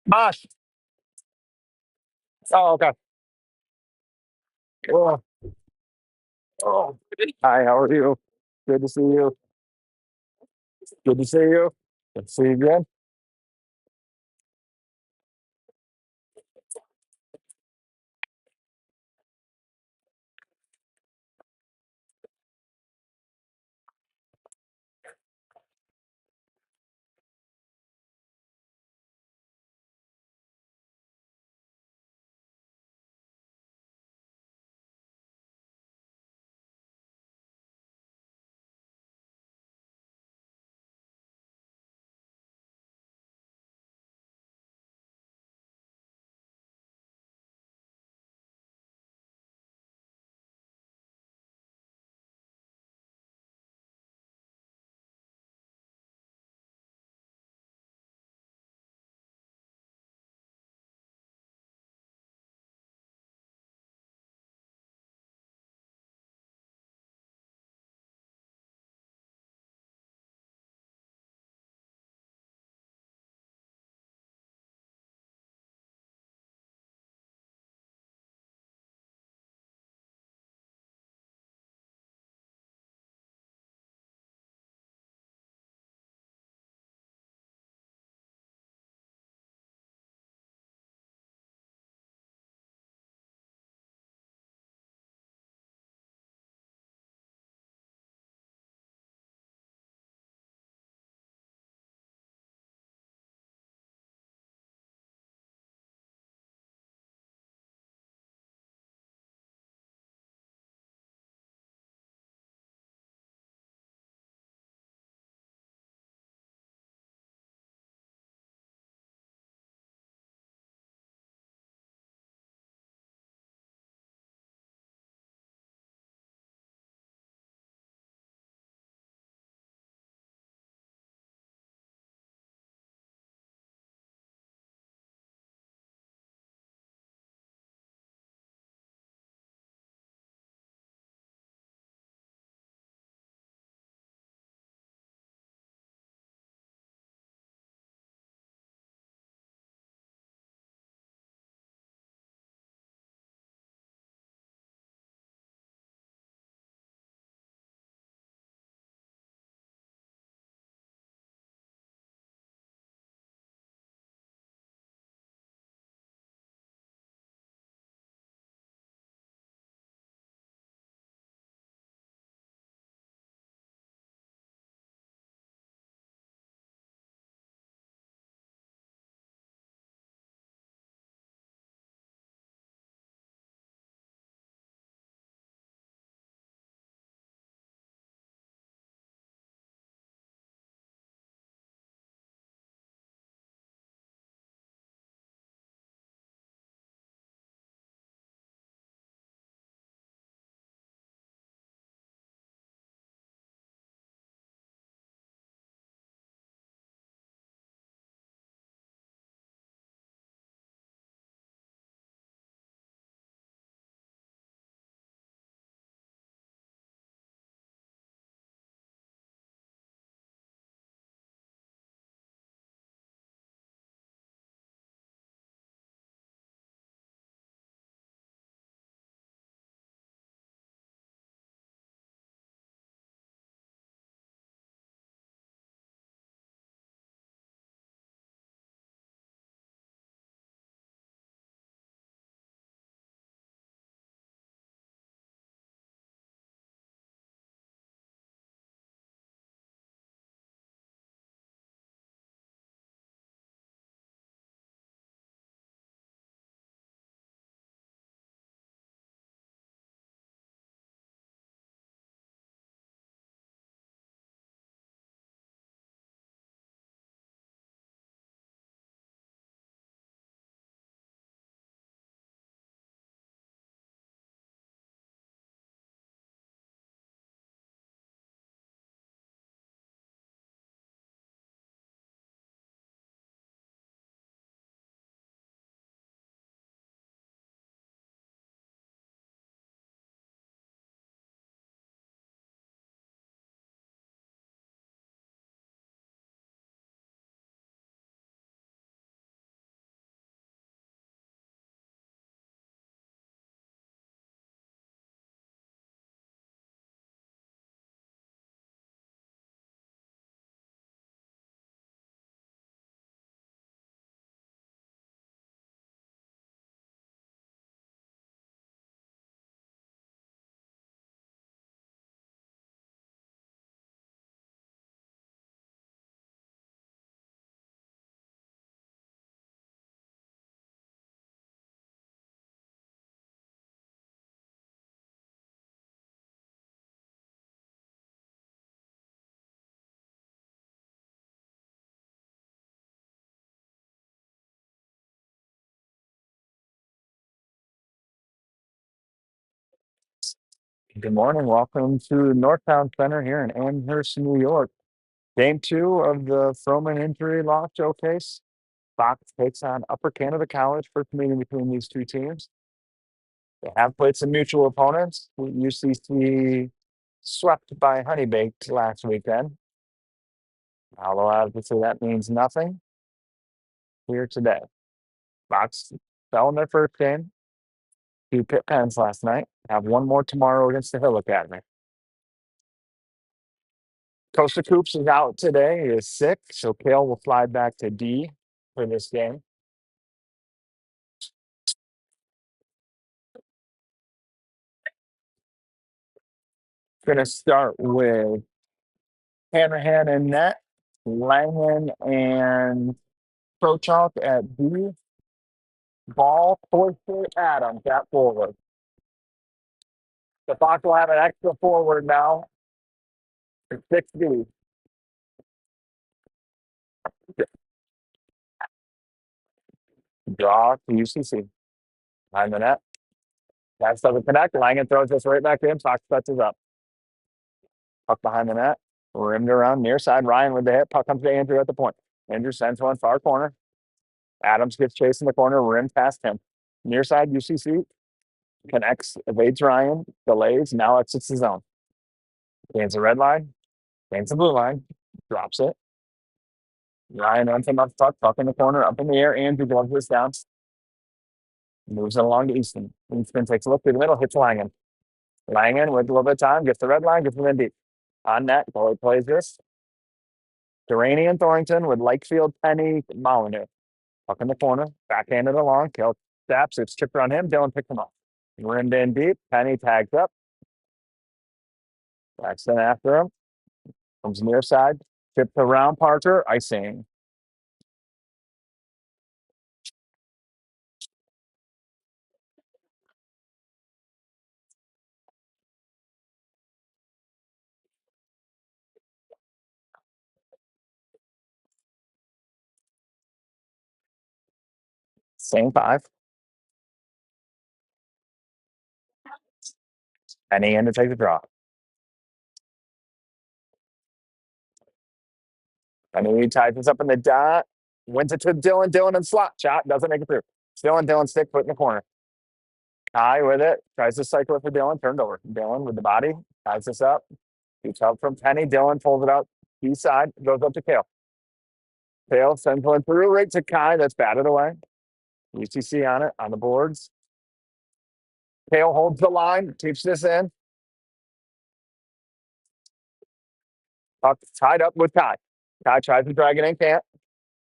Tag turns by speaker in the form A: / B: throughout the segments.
A: Boss. Oh, okay. Oh, oh. Hi, how are you? Good to see you. Good to see you. Good to see you again. Good morning. Welcome to Northtown Center here in Amherst, New York. Game two of the Froman Injury Law Showcase. Fox takes on Upper Canada College, first meeting between these two teams. They have played some mutual opponents. UCC swept by Honey Baked last weekend. Although obviously that means nothing here today. Fox fell in their first game to Pitt Pens last night. Have one more tomorrow against the Hill Academy. Costa Coops is out today. He is sick, so Kale will fly back to D for this game. Going to start with Hanrahan and net, Langen and Prochalk at B. Ball, Forster, Adams at forward. The Fox will have an extra forward now. 6B. Draw to UCC. Behind the net. That doesn't connect. Langen throws this right back in. Fox touches up. Puck behind the net. Rimmed around near side. Ryan with the hit. Puck comes to Andrew at the point. Andrew sends one far corner. Adams gets chased in the corner. Rim past him. Near side UCC. Connects. Evades Ryan. Delays. Now exits the zone. Gains the red line. Gains the blue line. Drops it. Ryan runs him up puck. Puck in the corner. Up in the air. Andrew gloves this down. Moves it along to Easton. Easton takes a look through the middle. Hits Langen. Langen with a little bit of time. Gets the red line. Gets him in deep. On net. Goalie plays this. Duraney and Thornton with Lakefield, Penny, Molyneux. Puck in the corner, backhanded along. Kale steps. It's chipped on him. Dylan picks him up. Rimmed in deep. Penny tags up. Backs in after him. Comes near side. Tipped around Parker. Icing. Same five. Penny in to take the draw. Penny ties this up in the dot. Wins it to Dylan. Dylan and slot shot. Doesn't make it through. Dylan stick foot in the corner. Kai with it. Tries to cycle it for Dylan. Turned over. Dylan with the body. Ties this up. Shoots out from Penny. Dylan pulls it out. East side. Goes up to Kale. Kale sends one through right to Kai. That's batted away. UCC on it. On the boards. Kale holds the line. Keeps this in. Puck tied up with Kai. Kai tries to drag it in. Can't.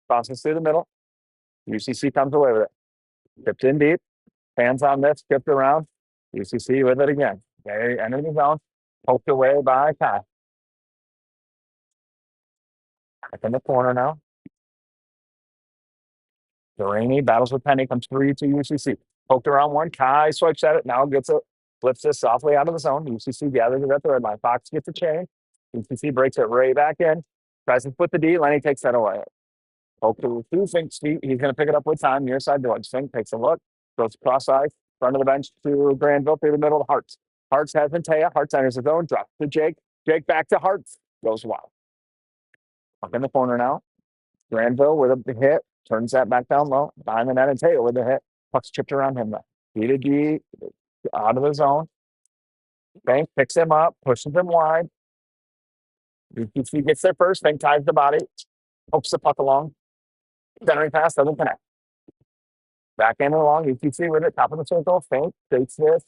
A: Bounces through the middle. UCC comes away with it. Tipped in deep. Fans on this. Tipped around. UCC with it again. They enter the zone. Poked away by Kai. Back in the corner now. Duraney battles with Penny. Comes 3 to UCC. Poked around one. Kai swipes at it. Now gets it. Flips this softly out of the zone. UCC gathers it at the red line. Fox gets a chain. UCC breaks it right back in. Tries to put the D. Lenny takes that away. Poke to Fink's feet. He's going to pick it up with time. Near side doors. Fink takes a look. Goes cross eye. Front of the bench to Granville through the middle of Hearts. Hearts has Taya. Hearts enters his own. Drops to Jake. Jake back to Hearts. Goes wild. Up in the corner now. Granville with a hit. Turns that back down low. Behind the net and Taya with a hit. Puck's chipped around him though. D to D. Out of the zone. Fink picks him up. Pushes him wide. UCC gets there first. Fink ties the body. Hopes the puck along. Centering pass doesn't connect. Back end along. UCC with it. Top of the circle. Fink takes this.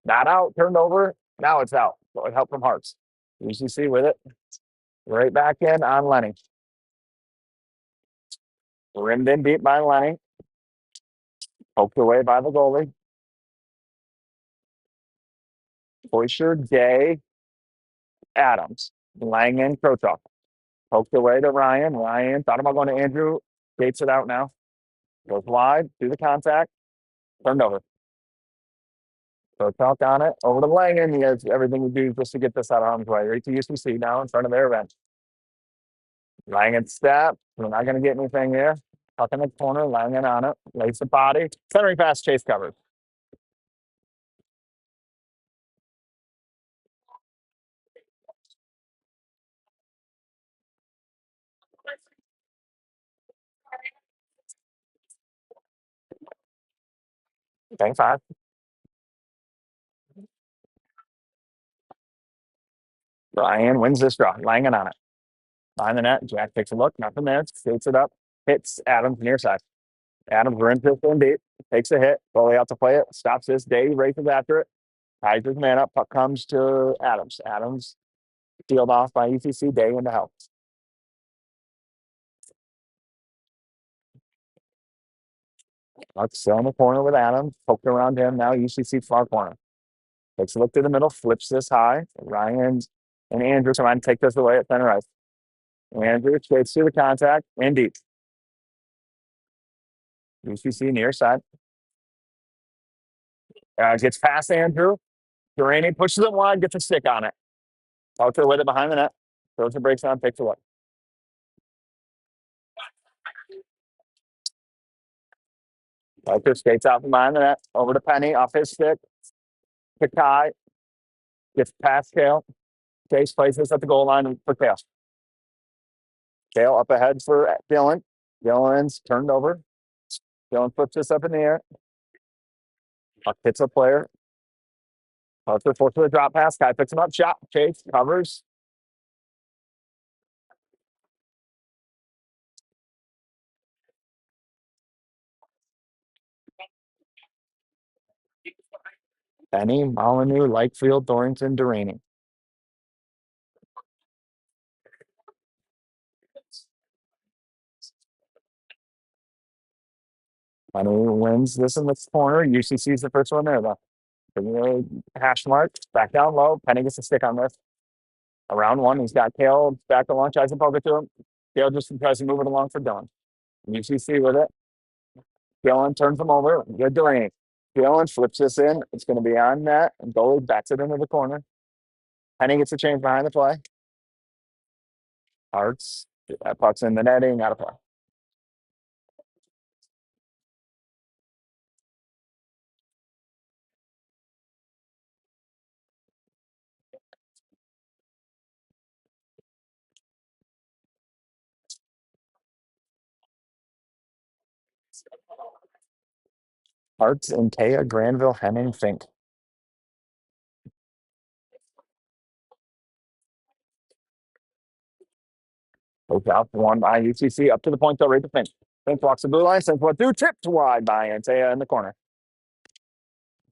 A: Not out. Turned over. Now it's out. So it helped from Hearts. UCC with it. Right back in on Lenny. Rimmed in deep by Lenny. Poked away by the goalie. Boisher, Day, Adams, Langen, Krotok. Poked away to Ryan. Ryan thought about going to Andrew. Gates it out now. Goes wide through the contact. Turned over. Krotok on it. Over to Langen. He has everything to do just to get this out of harm's way. Right to UCC now in front of their bench. Langen step. We're not going to get anything here. Puck in the corner. Langen on it. Lays the body. Centering pass. Chase covers. Bank 5. Ryan wins this draw. Langan on it. Behind the net. Jack takes a look. Nothing there. Skates it up. Hits Adams near side. Adams rims it in deep. Takes a hit. Goalie out to play it. Stops this. Day races after it. Ties his man up. Puck comes to Adams. Adams sealed off by UCC. Day into help. Puck still in the corner with Adams. Poked around him. Now UCC far corner. Takes a look to the middle. Flips this high. Ryan and Andrew come on and take this away at center ice. Andrew skates through the contact and deep. UCC near side. Gets past Andrew. Durani pushes it wide, gets a stick on it. Out to with it behind the net. Throws the brakes on, takes a look. Walter skates out from behind the net. Over to Penny, off his stick. To Kai. Gets past Kale. Chase plays this at the goal line for Kale. Kale up ahead for Dylan. Dylan's turned over. Dylan flips this up in the air. Puck hits a player. Walter forces a drop pass. Kai picks him up. Shot. Chase covers. Penny, Molyneux, Lakefield, Thornton, Durani. Penny wins this in the corner. UCC's the first one there, though. Hash mark. Back down low. Penny gets a stick on this. Around one, he's got Kale back to launch. Tries to poke it to him. Kale just tries to move it along for Dylan. UCC with it. Dylan turns him over. Good Durani. Dylan flips this in. It's going to be on net. And goalie backs it into the corner. Penny gets a change behind the play. Hearts. That puck's in the netting. Out of play. Hearts and Taya, Granville, Henning, Fink. Goes out one by UCC up to the point, though, right to Fink. Fink walks the blue line, sends one through, tipped wide by Taya in the corner.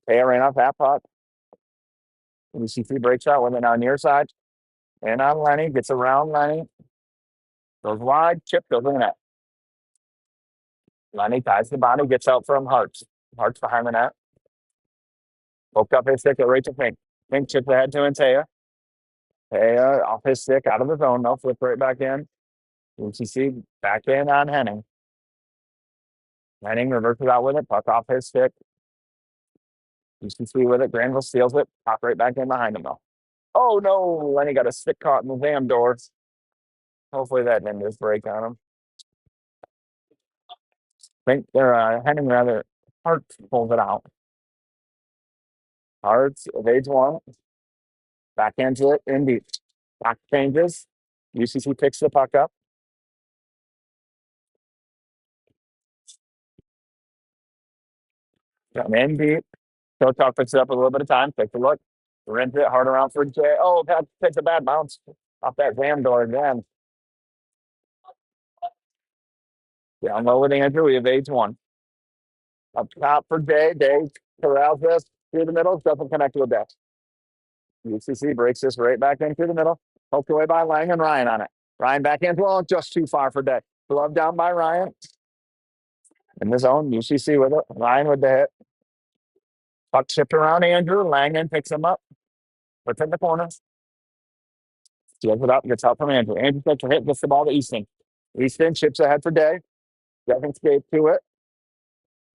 A: Taya ran off that puck. UCC breaks out with it now near side. And on Lenny, gets around Lenny. Goes wide, chip goes in the net. Lenny ties the body, gets out from Hartz. Hartz behind the net. Poked up his stick right to Fink. Fink chips ahead to Taya. Taya off his stick, out of the zone. No, flip right back in. UCC back in on Henning. Henning reverses out with it, puck off his stick. UCC with it. Granville steals it, pop right back in behind him though. Oh no, Lenny got a stick caught in the damn door. Hopefully that didn't just break on him. Think they're Henning rather. Hartz pulls it out. Hartz evades one. Back into it, in deep. Back changes. UCC picks the puck up. Come in deep. Kotok picks it up a little bit of time. Takes a look. Rent it hard around for Jay. Oh, that takes a bad bounce off that damn door again. Down low with Andrew. We evades one. Up top for Day. Day corrals this through the middle. Doesn't connect with that. UCC breaks this right back in through the middle. Poked away by Lang and Ryan on it. Ryan back in. Well, just too far for Day. Glove down by Ryan. In the zone. UCC with it. Ryan with the hit. Puck chipped around Andrew. Langan picks him up. Puts in the corner. Steals it up. Gets help from Andrew. Andrew takes a hit. Gets the ball to Easton. Easton chips ahead for Day. Doesn't skate to it.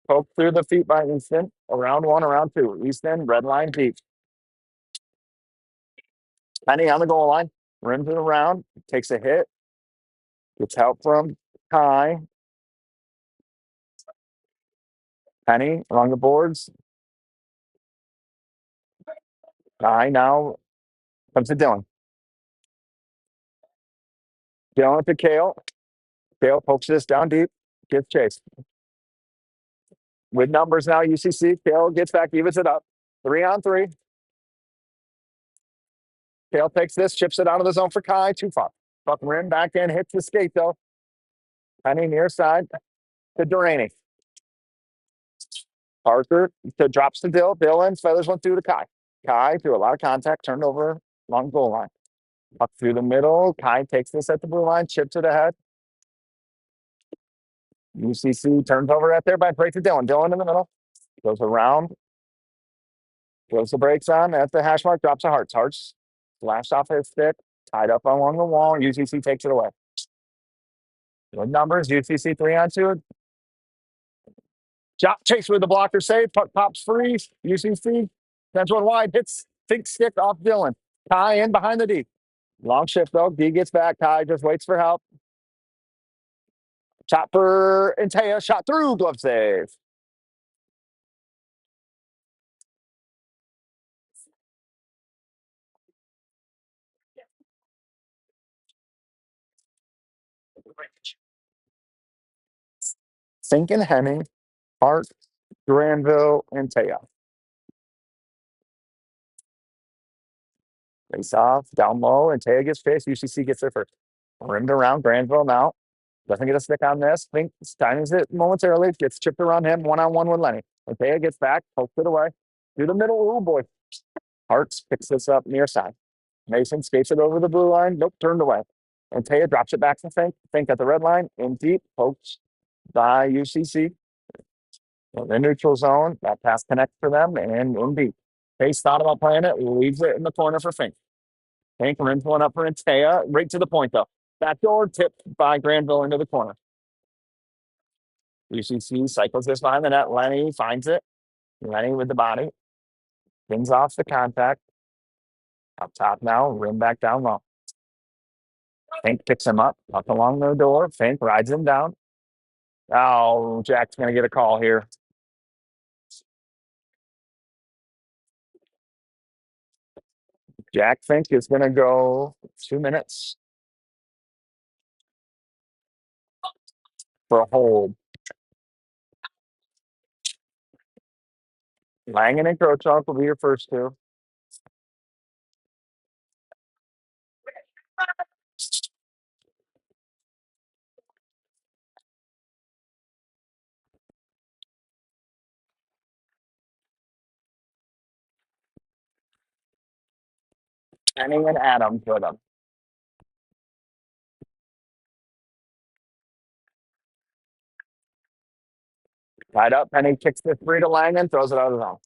A: Poked through the feet by Easton. Around one, around two. Easton, red line deep. Penny on the goal line. Rims it around. Takes a hit. Gets help from Kai. Penny along the boards. Kai now comes to Dylan. Dylan to Kale. Kale pokes this down deep. Gets chased. With numbers now, UCC. Kale gets back, evens it up. 3-on-3. Kale takes this, chips it out of the zone for Kai. Too far. Buck rim back in, hits the skate though. Penny near side to Duraney. Parker drops to Dill. Dill in, feathers one through to Kai. Kai through a lot of contact, turned over long goal line. Up through the middle. Kai takes this at the blue line, chips it ahead. UCC turns over right there by break to Dylan. Dylan in the middle. Goes around. Throws the brakes on at the hash mark, drops a Hearts. Hearts flashed off his stick, tied up along the wall. UCC takes it away. Good numbers. UCC 3-on-2. Chase with the blocker save. Puck pops free. UCC sends one wide. Hits think stick off Dylan. Kai in behind the D. Long shift though. D gets back. Kai just waits for help. Chopper and Taya shot through. Glove save. Fink and Henning, Hart, Granville, and Taya. Face off, down low, and Taya gets faced. UCC gets there first. Rimmed around Granville now. Doesn't get a stick on this. Fink times it momentarily. Gets chipped around him. 1-on-1 with Lenny. And Taya gets back, pokes it away. Through the middle. Oh boy. Hartz picks this up near side. Mason skates it over the blue line. Nope, turned away. And Taya drops it back to Fink. Fink at the red line. In deep. Pokes by UCC. In the neutral zone. That pass connects for them. And in deep. Pace thought about playing it. Leaves it in the corner for Fink. Fink rims one up for Taya. Right to the point, though. Backdoor tipped by Granville into the corner. UCC cycles this behind the net. Lenny finds it. Lenny with the body. Spins off the contact. Up top now. Rim back down low. Fink picks him up along the door. Fink rides him down. Oh, Jack's going to get a call here. Jack Fink is going to go 2 minutes for a hold. Langen and Krochok will be your first two. Penny and Adams for them. Tied up. Penny kicks the three to Langen, throws it out of the zone.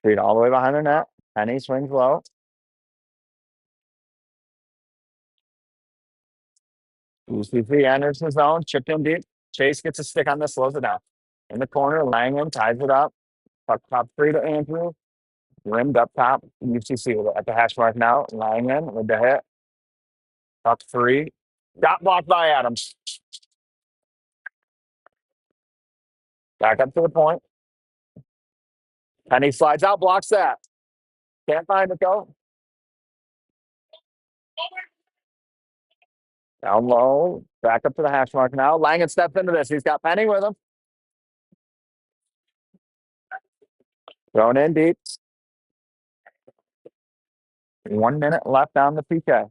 A: Feet all the way behind the net. Penny swings low. UCC enters the zone, chipped in deep. Chase gets a stick on this, slows it down. In the corner, Langen ties it up. Puck top three to Andrew. Rimmed up top. UCC at the hash mark now. Langen with the hit. Puck three. Got blocked by Adams. Back up to the point. Penny slides out, blocks that. Can't find it though. Down low. Back up to the hash mark now. Langen steps into this. He's got Penny with him. Thrown in deep. 1 minute left on the PK.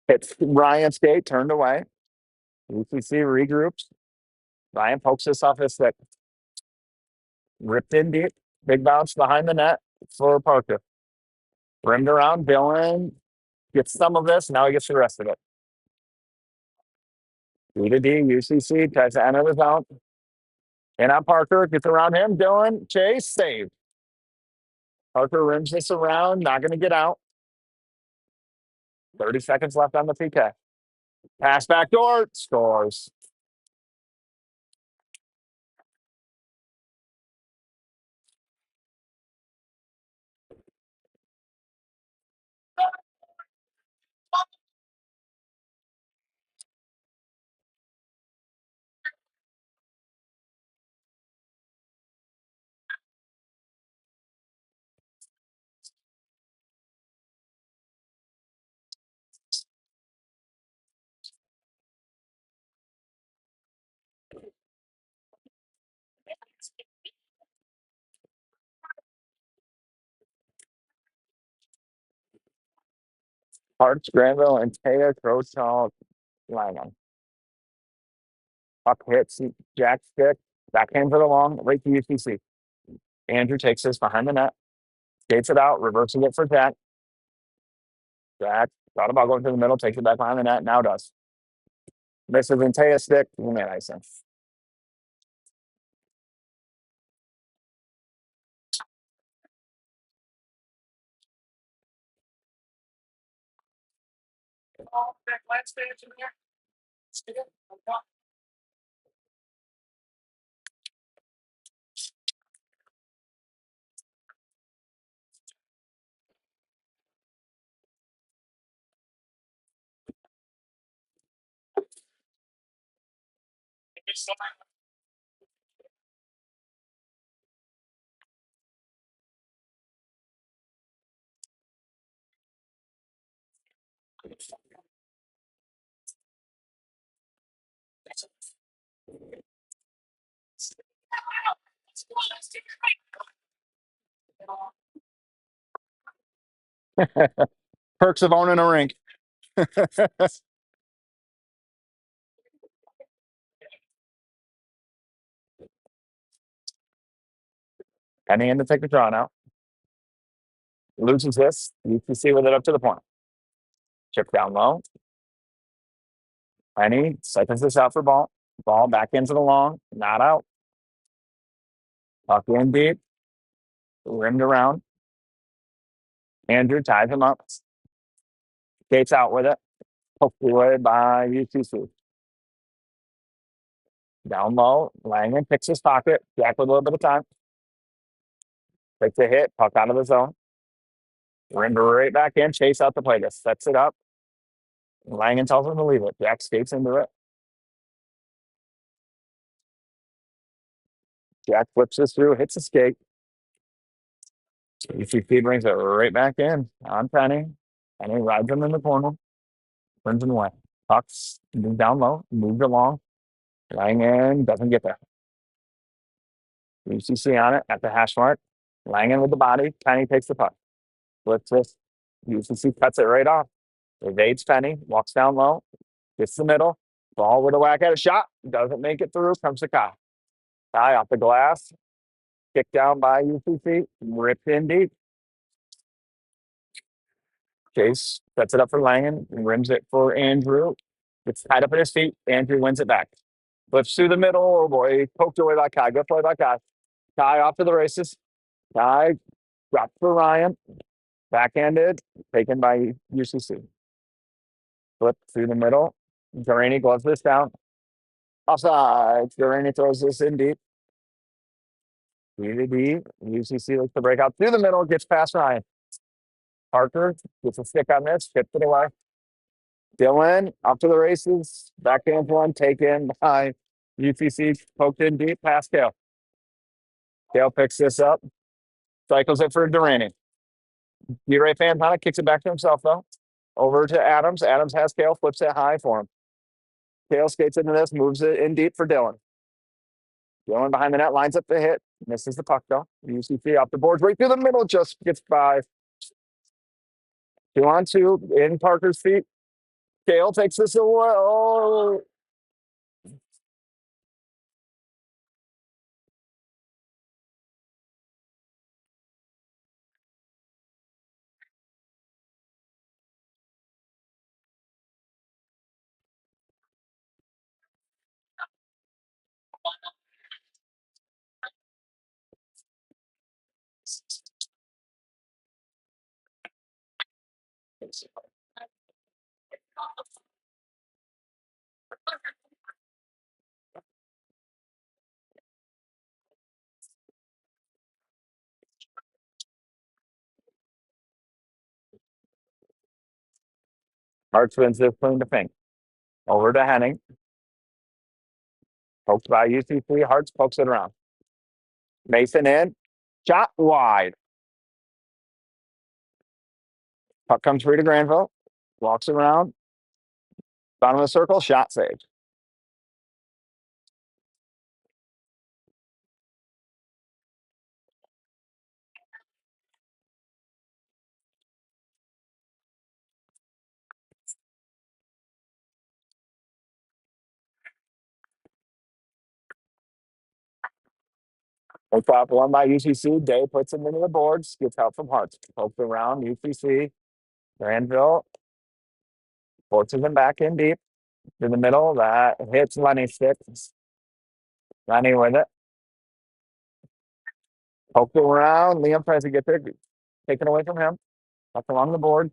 A: It's Ryan skate, turned away. UCC regroups. Ryan pokes this off his stick. Ripped in deep. Big bounce behind the net for Parker. Rimmed around. Dylan gets some of this. Now he gets the rest of it. D to D. UCC tries to enter the zone. And on Parker. Gets around him. Dylan. Chase. Save. Parker rims this around. Not going to get out. 30 seconds left on the PK. Pass back door. Scores. Hearts, Granville, and Taya, Crowtall, Langham. Puck hits Jack stick. Backhand for the long, right to UCC. Andrew takes this behind the net, skates it out, reversing it for Jack. Jack thought about going to the middle, takes it back behind the net, now does. Misses and Taya stick, man, icing. Perks of owning a rink. Penny in to take the draw now. Loses this. UCC with it up to the point. Chip down low. Penny cycles this out for ball. Ball back into the long. Not out. Puck in deep. Rimmed around. Andrew ties him up. Skates out with it. Poked away by UCC. Down low. Langen picks his pocket. Jack with a little bit of time. Takes a hit. Puck out of the zone. Rimmed right back in. Chase out the play. Just sets it up. Langen tells him to leave it. Jack skates into it. Jack flips this through. Hits the skate. UCC brings it right back in on Penny. Penny rides him in the corner. Turns him away. Pucks moves down low. Moved along. Langen doesn't get there. UCC on it at the hash mark. Langen with the body. Penny takes the puck. Flips this. UCC cuts it right off. Evades Penny. Walks down low. Gets the middle. Ball with a whack at a shot. Doesn't make it through. Comes to Kai. Kai off the glass. Kicked down by UCC. Ripped in deep. Chase sets it up for Langen. Rims it for Andrew. Gets tied up in his feet. Andrew wins it back. Flips through the middle. Oh boy. Poked away by Kai. Good play by Kai. Kai off to the races. Kai dropped for Ryan. Backhanded. Taken by UCC. Flip through the middle. Durrani gloves this down. Offside. Durrani throws this in deep. UCC looks to break out through the middle. Gets past Ryan. Parker gets a stick on this. Tips it away. Dylan up to the races. Backhand one taken by UCC. Poked in deep past Kale. Kale picks this up. Cycles it for Durrani. D-Ray Fantana kicks it back to himself though. Over to Adams. Adams has Kale. Flips it high for him. Kale skates into this. Moves it in deep for Dylan. Dylan behind the net. Lines up the hit. Misses the puck though. UCC off the boards. Right through the middle. Just gets by. 2-on-2 in Parker's feet. Kale takes this away. Oh. Hearts wins this clean to pink. Over to Henning. Poked by UCC. Hearts pokes it around. Mason in. Shot wide. Puck comes free to Granville. Walks around. Bottom of the circle. Shot saved. They top one by UCC. Day puts him into the boards. Gets help from Hearts. Poked around UCC. Granville forces him back in deep to the middle. That hits Lenny sticks. Lenny with it. Poked around. Liam tries to get there. Taken away from him. Up along the board.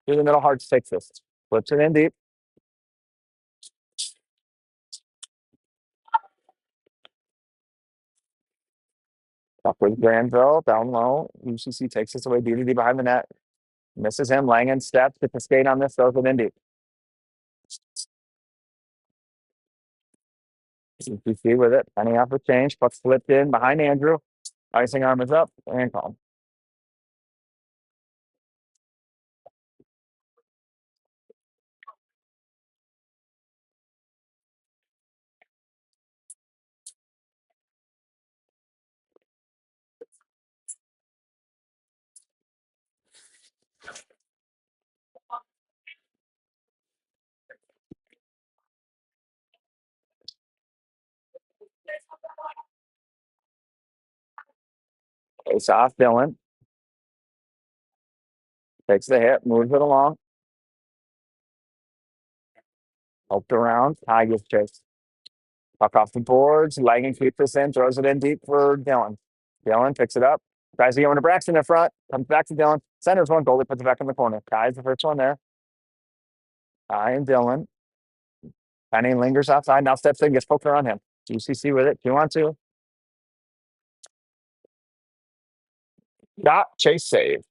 A: To the middle. Hearts takes this. Flips it in deep. Up with Granville. Down low. UCC takes this away. DDD behind the net. Misses him. Langan steps. Gets the skate on this. Throws it in deep. UCC with it. Penny off the change. Puck flipped in behind Andrew. Icing arm is up and calm. Face off Dylan. Takes the hit. Moves it along. Helped around. Ty gets chased. Puck off the boards. Langan keeps this in. Throws it in deep for Dylan. Dylan picks it up. Tries to get one to Braxton in front. Comes back to Dylan. Centers one. Goalie puts it back in the corner. Ty's the first one there. Ty and Dylan. Penny lingers outside. Now steps in. Gets poked around him. UCC with it. 2-on-2. Got chase save.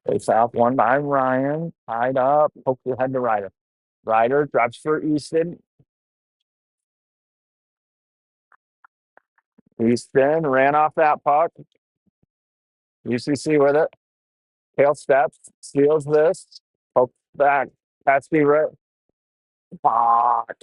A: Face off one by Ryan. Tied up. Poked the head to Ryder. Ryder drops for Easton. Easton ran off that puck. UCC with it. Tail steps. Steals this. Poke back. Patsy right. Fuck.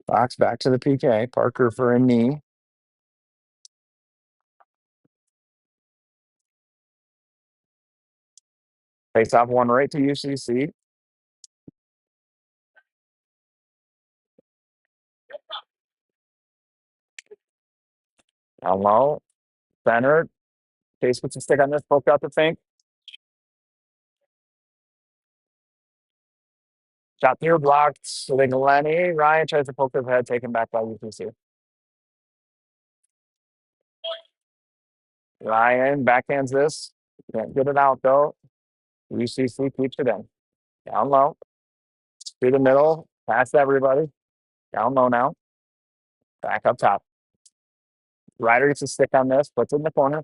A: Fox back to the PK. Parker for a knee. Face off one right to UCC. Down low. Center. Case puts a stick on this. Poked out the fink. Shot through, blocked. So then Lenny. Ryan tries to poke his head, taken back by UCC. Ryan backhands this. Can't get it out though. UCC keeps it in. Down low. Through the middle. Past everybody. Down low now. Back up top. Ryder gets a stick on this. Puts it in the corner.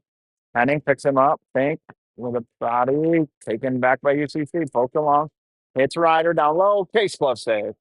A: Henning picks him up. Fink with a body. Taken back by UCC. Poked along. Hits Ryder down low. Case glove save.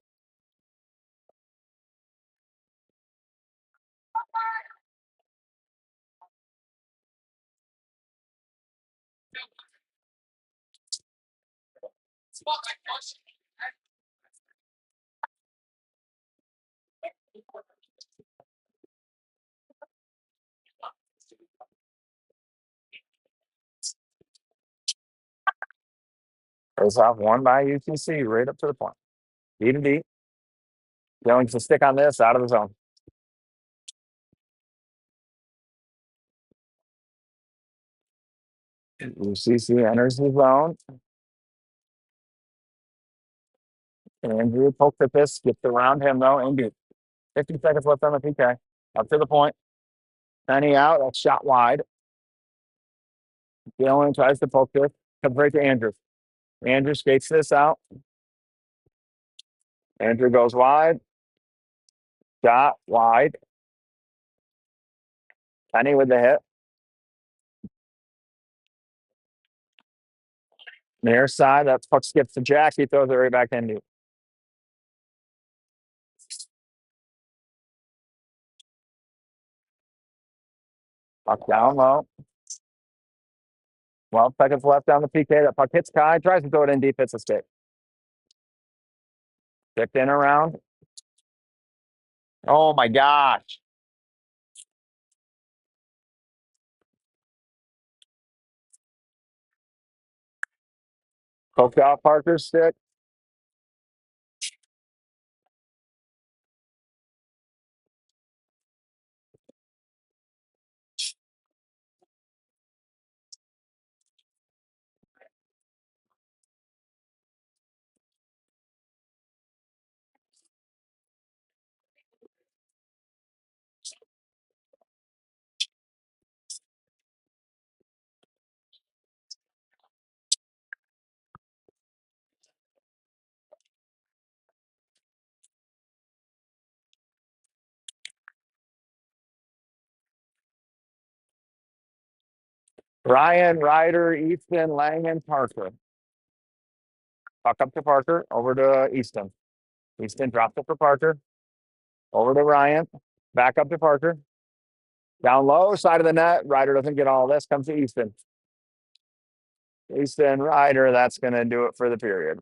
A: Goes off one by UTC right up to the point. D to D. Going to stick on this out of the zone. UCC enters the zone. Andrew poked at this, skipped around him though, and good. 50 seconds left on the PK. Up to the point. Penny out. That's shot wide. Dylan tries to poke this. Comes right to Andrew. Andrew skates this out. Andrew goes wide. Shot wide. Penny with the hit. Near side. That puck skips to Jack. He throws it right back into. Puck down low. 12 seconds left down the PK. That puck hits Kai. Tries to throw it in deep. Hits the stick. Tipped in around. Oh my gosh. Poked off Parker's stick. Ryan, Ryder, Easton, Langen, Parker. Puck up to Parker. Over to Easton. Easton dropped it for Parker. Over to Ryan. Back up to Parker. Down low, side of the net. Ryder doesn't get all this. Comes to Easton. Easton, Ryder. That's going to do it for the period.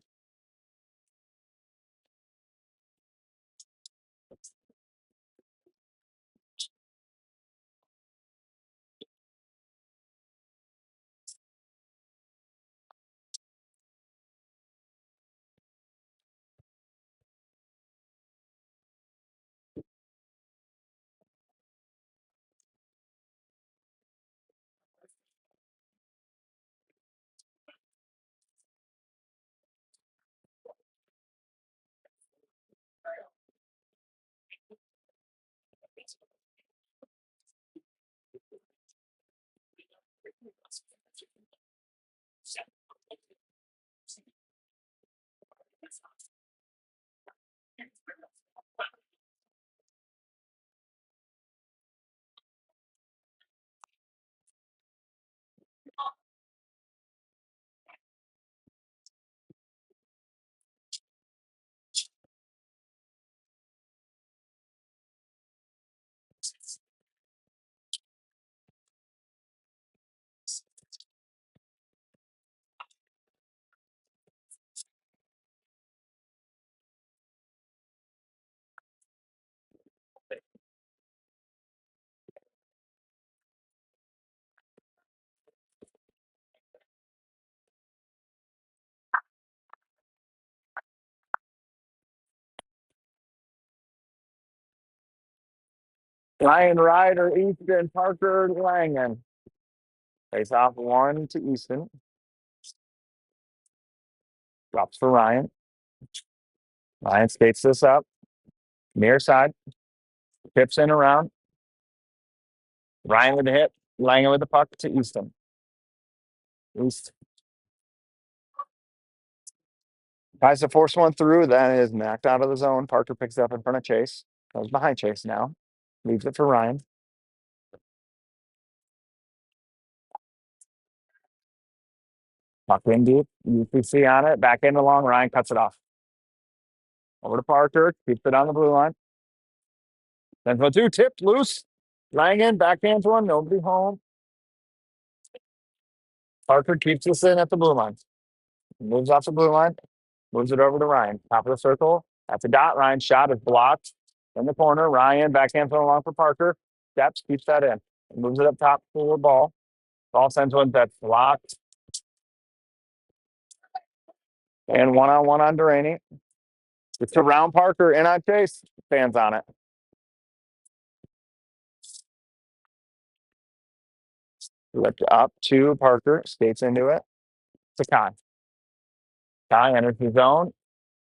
A: Ryan, Ryder, Easton, Parker, Langen. Face off one to Easton. Drops for Ryan. Ryan skates this up. Near side. Tips in around. Ryan with the hit. Langen with the puck to Easton. East tries to force one through. That is knocked out of the zone. Parker picks it up in front of Chase. Goes behind Chase now. Leaves it for Ryan. Puck in deep. UPC on it. Back in along. Ryan cuts it off. Over to Parker. Keeps it on the blue line. Then for two. Tipped loose. Langen backhands one. Nobody home. Parker keeps this in at the blue line. Moves off the blue line. Moves it over to Ryan. Top of the circle. That's a dot. Ryan's shot is blocked in the corner. Ryan backhands one along for Parker. Steps. Keeps that in. Moves it up top for the ball. Ball sends one that's blocked. And one on Duraney. It's around Parker and on Chase. Fans on it. Lift up to Parker. Skates into it. To Kai. Kai enters the zone.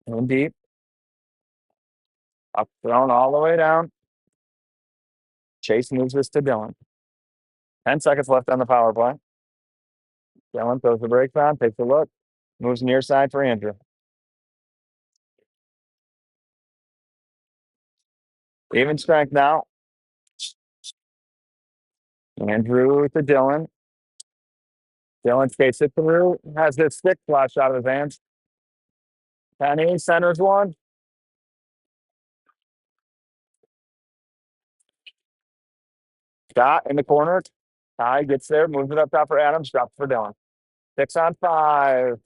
A: In deep. Up thrown all the way down. Chase moves this to Dylan. 10 seconds left on the power play. Dylan throws the brakes on, takes a look, moves near side for Andrew. Even strength now. Andrew to Dylan. Dylan skates it through, has his stick flashed out of his hands. Penny centers one. Shot in the corner. Ty gets there, moves it up top for Adams, drops for Dylan. 6-on-5.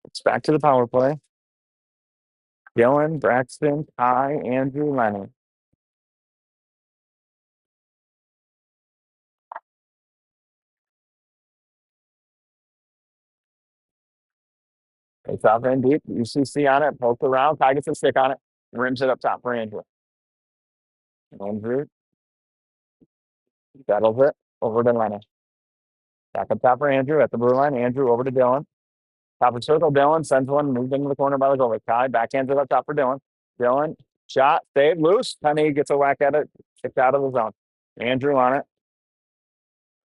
A: It's back to the power play. Dylan, Braxton, Ty, Andrew, Lenny. It's off in deep. UCC on it. Poke around. Ty gets a stick on it. Rims it up top for Andrew. Andrew settles it over to Lenny. Back up top for Andrew at the blue line. Andrew over to Dylan. Top of circle. Dylan sends one. Moved into the corner by the goalie. Ty backhands it up top for Dylan. Dylan shot. Saved loose. Penny gets a whack at it. Kicked out of the zone. Andrew on it.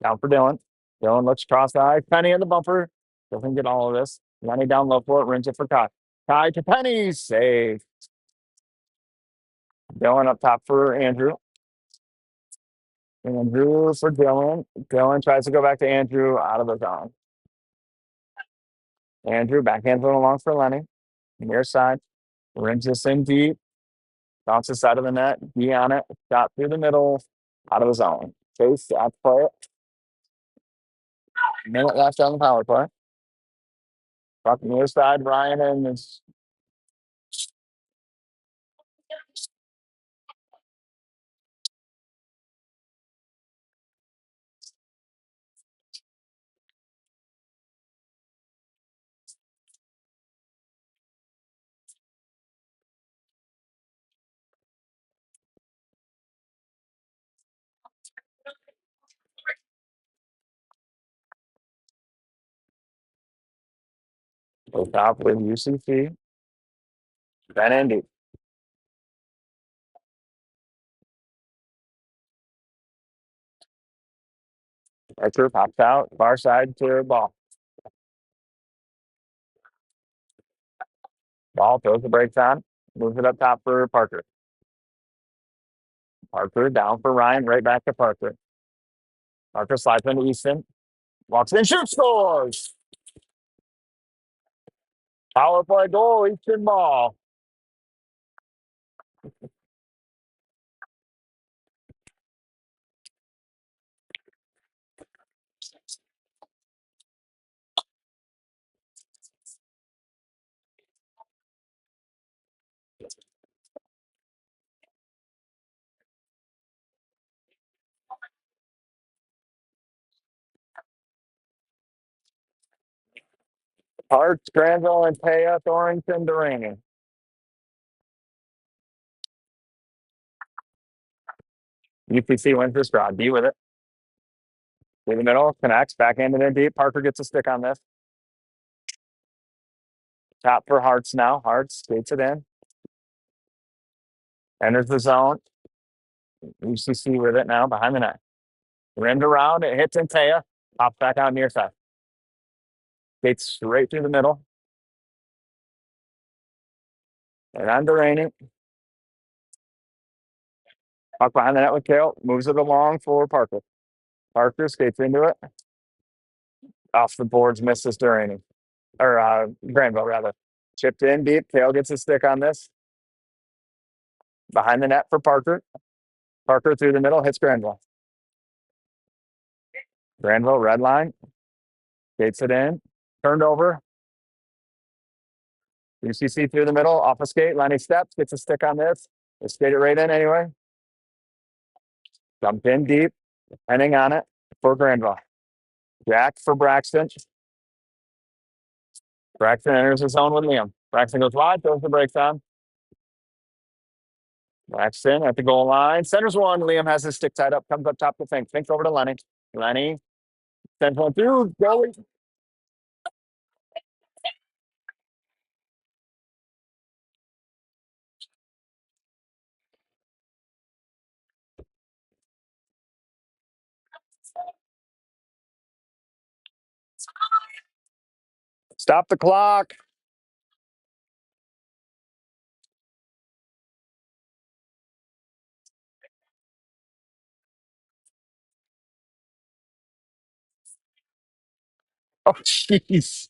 A: Down for Dylan. Dylan looks cross-eyed. Penny in the bumper. Doesn't get all of this. Lenny down low for it. Rims it for Ty. Ty to Penny. Save. Dylan up top for Andrew. Andrew for Dylan. Dylan tries to go back to Andrew out of the zone. Andrew backhands it along for Lenny. Near side. Rims this in deep. Bounces side of the net. D on it. Shot through the middle. Out of the zone. Chase out play it. Minute left on the power play. Fuck near side. Ryan and it's top with UCC. Then Indy. Archer pops out. Far side to ball. Ball throws the brakes on. Moves it up top for Parker. Parker down for Ryan. Right back to Parker. Parker slides into Easton. Walks in, shoots, scores. Power play goal, Easton ball. Hearts, Granville, and Paya, Thorrington, Duranian. UPC wins this draw. D with it. Through the middle, connects, backhanded in deep. Parker gets a stick on this. Top for Hearts now. Hearts skates it in. Enters the zone. UCC with it now behind the net. Rimmed around, it hits Taya. Pops back out near side. Skates straight through the middle. And on Duranian. Puck behind the net with Kale. Moves it along for Parker. Parker skates into it. Off the boards, misses Duranian. Or Granville, rather. Chipped in deep. Kale gets a stick on this. Behind the net for Parker. Parker through the middle, hits Granville. Granville, red line. Skates it in. Turned over. UCC through the middle, off a skate. Lenny steps, gets a stick on this. They skate it right in anyway. Jumped in deep. Henning on it for Granville. Jack for Braxton. Braxton enters the zone with Liam. Braxton goes wide, throws the brakes on. Braxton at the goal line. Centers one. Liam has his stick tied up. Comes up top to Fink. Fink over to Lenny. Lenny sends one through. Goalie. Stop the clock. Oh, jeez.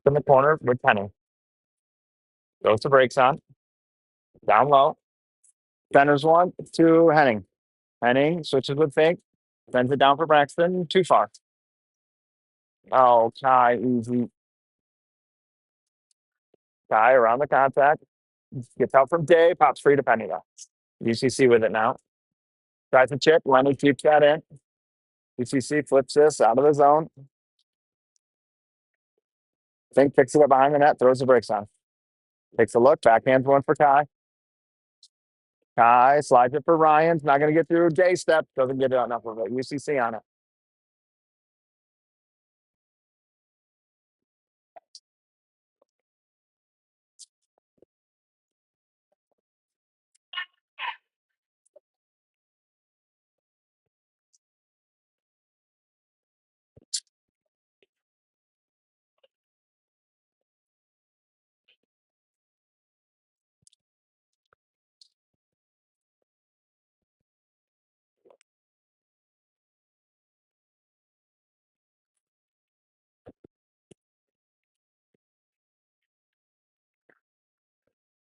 A: In the corner with Penny. Goes the brakes on. Down low. Centers one to Henning. Henning switches with Fink. Sends it down for Braxton. Too far. Oh, Kai easy. Kai around the contact. Gets out from Day. Pops free to Penny though. UCC with it now. Tries to chip. Lenny keeps that in. UCC flips this out of the zone. Fink picks it up behind the net. Throws the brakes on. Takes a look. Backhands one for Kai. Kai slides it for Ryan's. Not going to get through. Day step. Doesn't get enough of it. UCC on it.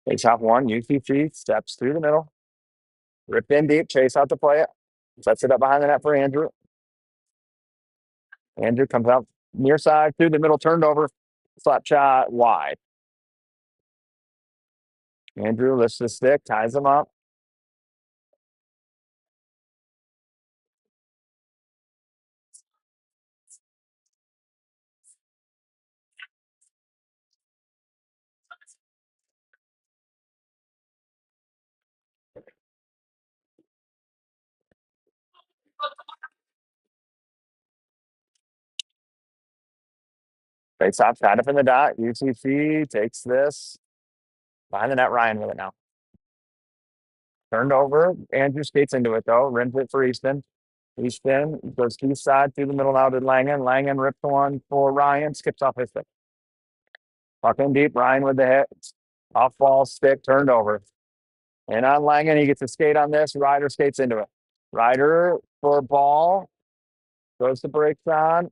A: Takes off one. UCC steps through the middle. Rip in deep. Chase out to play it. Sets it up behind the net for Andrew. Andrew comes out near side through the middle. Turned over. Slap shot wide. Andrew lifts the stick. Ties him up. Face off. Tied up in the dot. UCC takes this. Behind the net. Ryan with it now. Turned over. Andrew skates into it though. Rims it for Easton. Easton goes east side through the middle now to Langen. Langen rips one for Ryan. Skips off his stick. Puck in deep. Ryan with the hit. Off ball stick. Turned over. And on Langen, he gets a skate on this. Ryder skates into it. Ryder for ball. Goes the brakes on.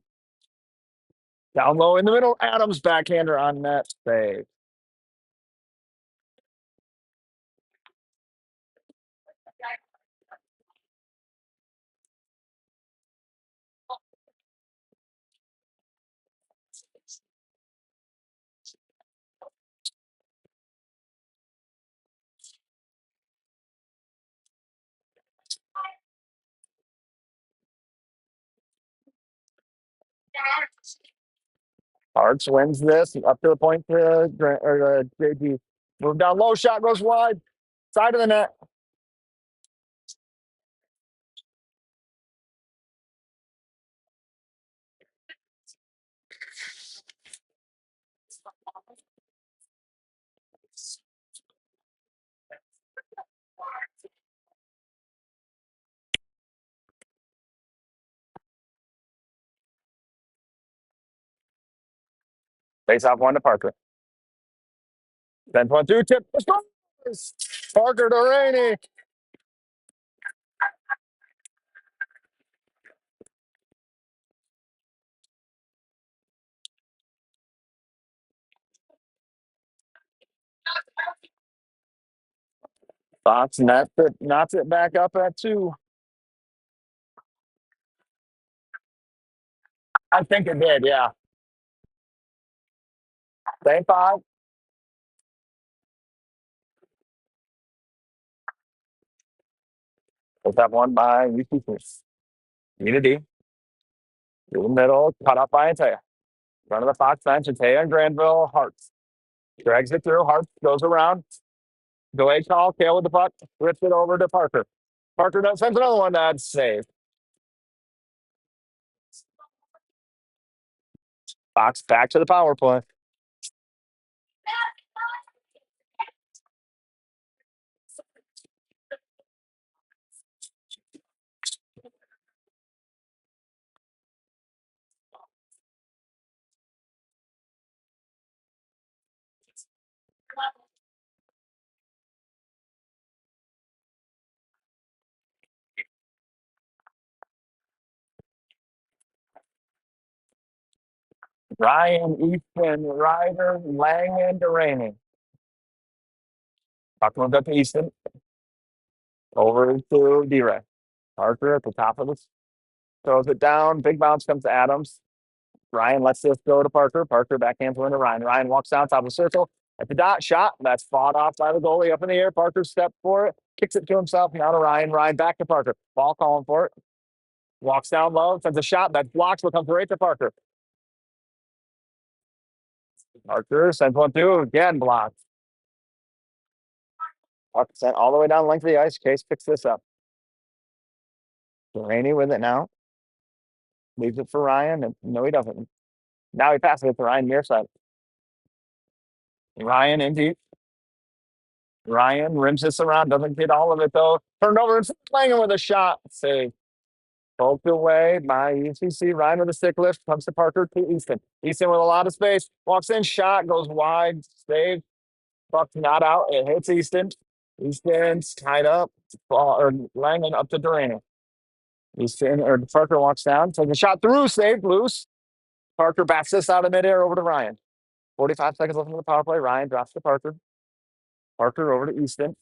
A: Down low in the middle. Adams backhander on net. Save. Arts wins this up to the point to JG. Move down low. Shot goes wide. Side of the net. Face off one to Parker. Then 1-2 tip. Scores! Parker to Rainey. Fox knocks it back up at 2. I think it did, yeah. Same 5. Put that one by UCC. Unity. Through the middle, cut up by Antaya. Front of the Fox bench, Antaya and Granville. Hartz. Drags it through. Hartz goes around. Go A call. Kale with the puck. Rips it over to Parker. Parker sends another one. That's safe. Fox back to the power play. Ryan, Easton, Ryder, Lang, and Delaney. Puck moves up to Easton. Over to D-Ray. Parker at the top of this. Throws it down. Big bounce comes to Adams. Ryan lets this go to Parker. Parker backhands one to Ryan. Ryan walks down top of the circle at the dot. Shot. That's fought off by the goalie up in the air. Parker steps for it. Kicks it to himself. Now to Ryan. Ryan back to Parker. Ball calling for it. Walks down low. Sends a shot. That blocks. Will come right to Parker. Parker sends one through. Again blocked. Parker sent all the way down the length of the ice. Case picks this up. Rainey with it now. Leaves it for Ryan. And no, he doesn't. Now he passes it to Ryan near side. Ryan in deep. Ryan rims this around, doesn't get all of it though. Turned over and playing with a shot. Save. Poked away by UCC. Ryan with a stick lift. Comes to Parker to Easton. Easton with a lot of space. Walks in, shot, goes wide. Save. Puck's not out. It hits Easton. Easton's tied up. Or Langan up to Durant. Easton or Parker walks down. Takes a shot through. Saved. Loose. Parker backs this out of midair over to Ryan. 45 seconds left in the power play. Ryan drops to Parker. Parker over to Easton.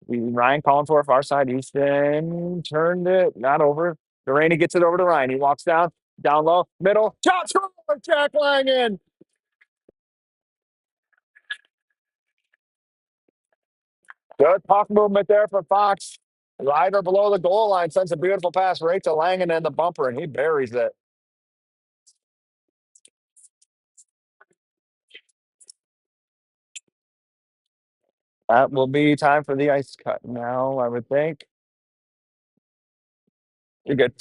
A: Ryan calling for a far side. Easton turned it, not over. Durant gets it over to Ryan. He walks down low, middle. Shot score! Jack Langan. Good puck movement there for Fox. Ryder below the goal line sends a beautiful pass right to Langan and the bumper, and he buries it. That will be time for the ice cut now, I would think. You're good.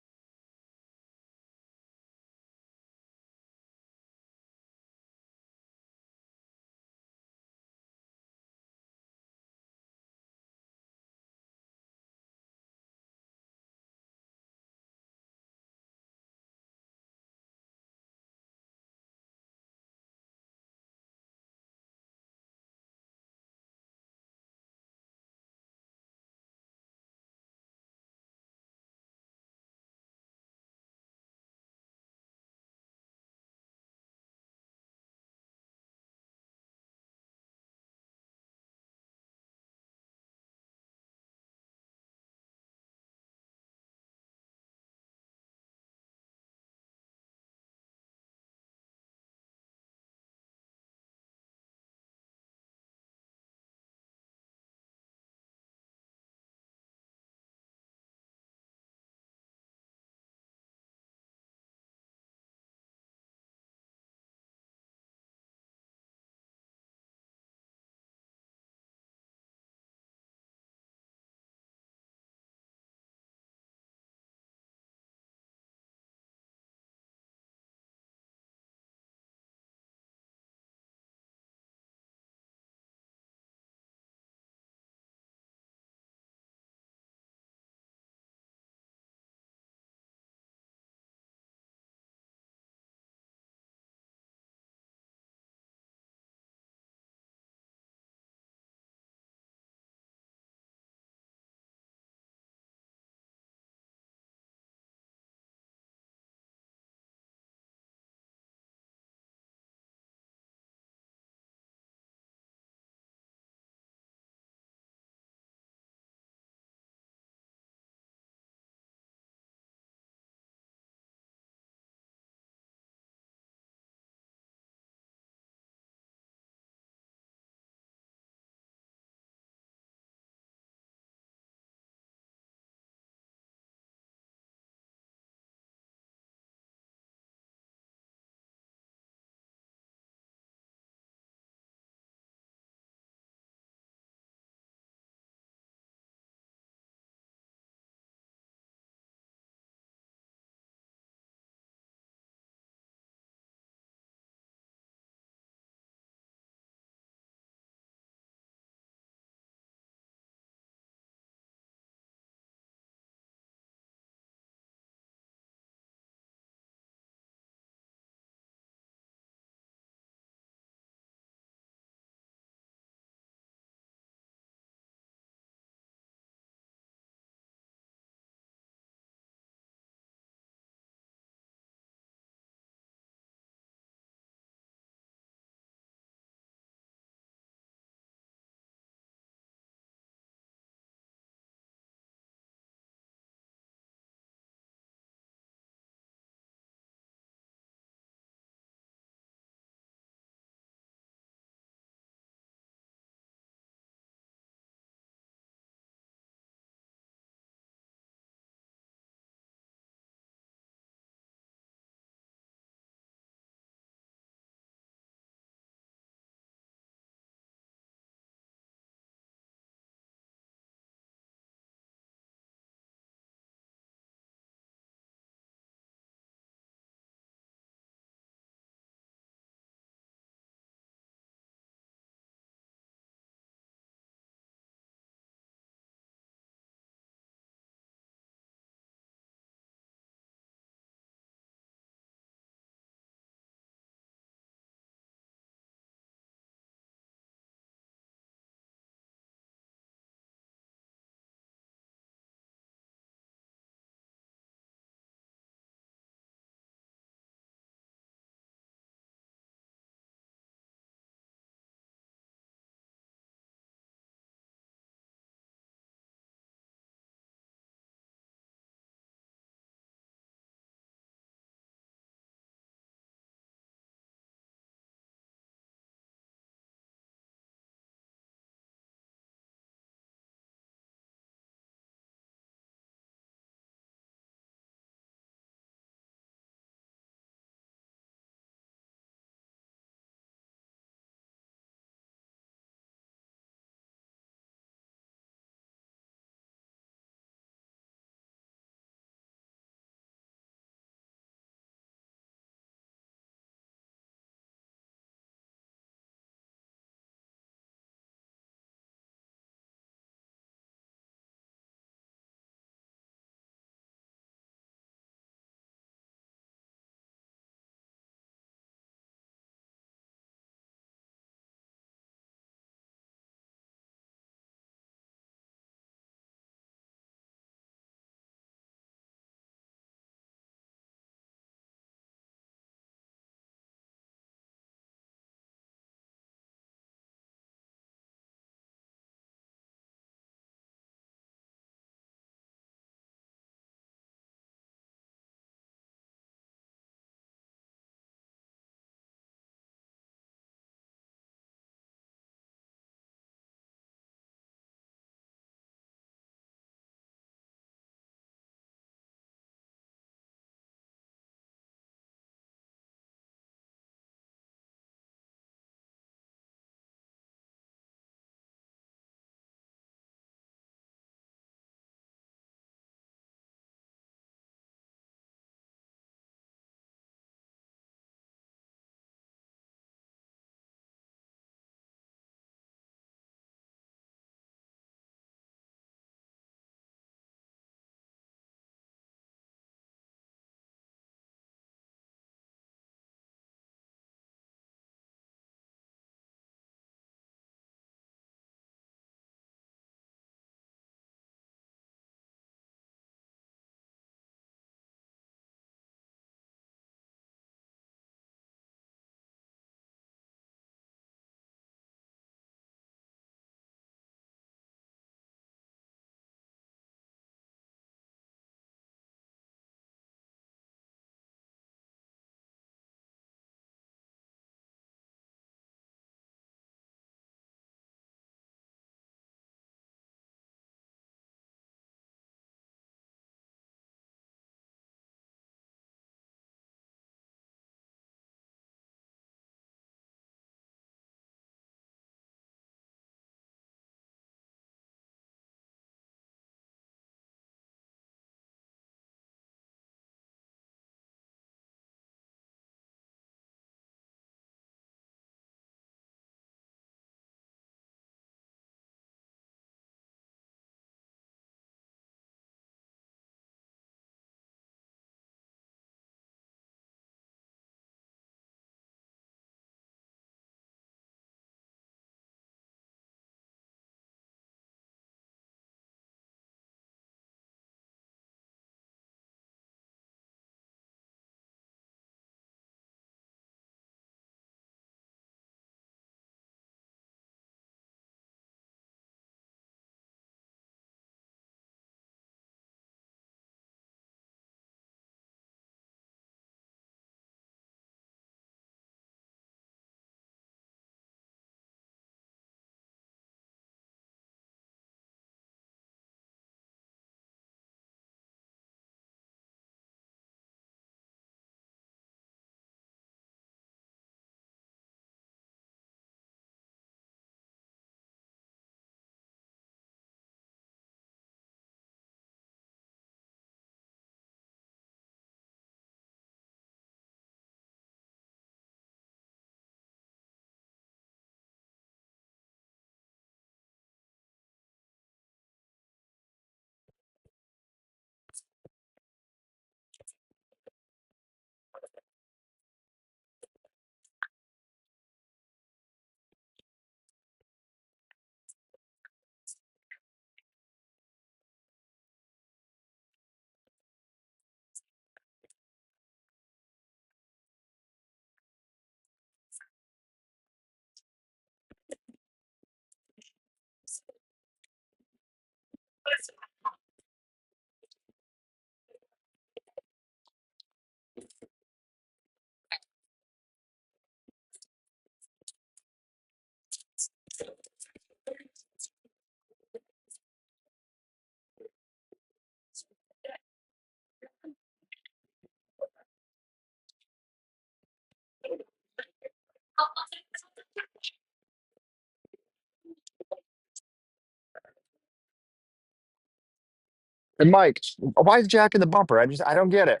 A: And Mike, why is Jack in the bumper? I don't get it.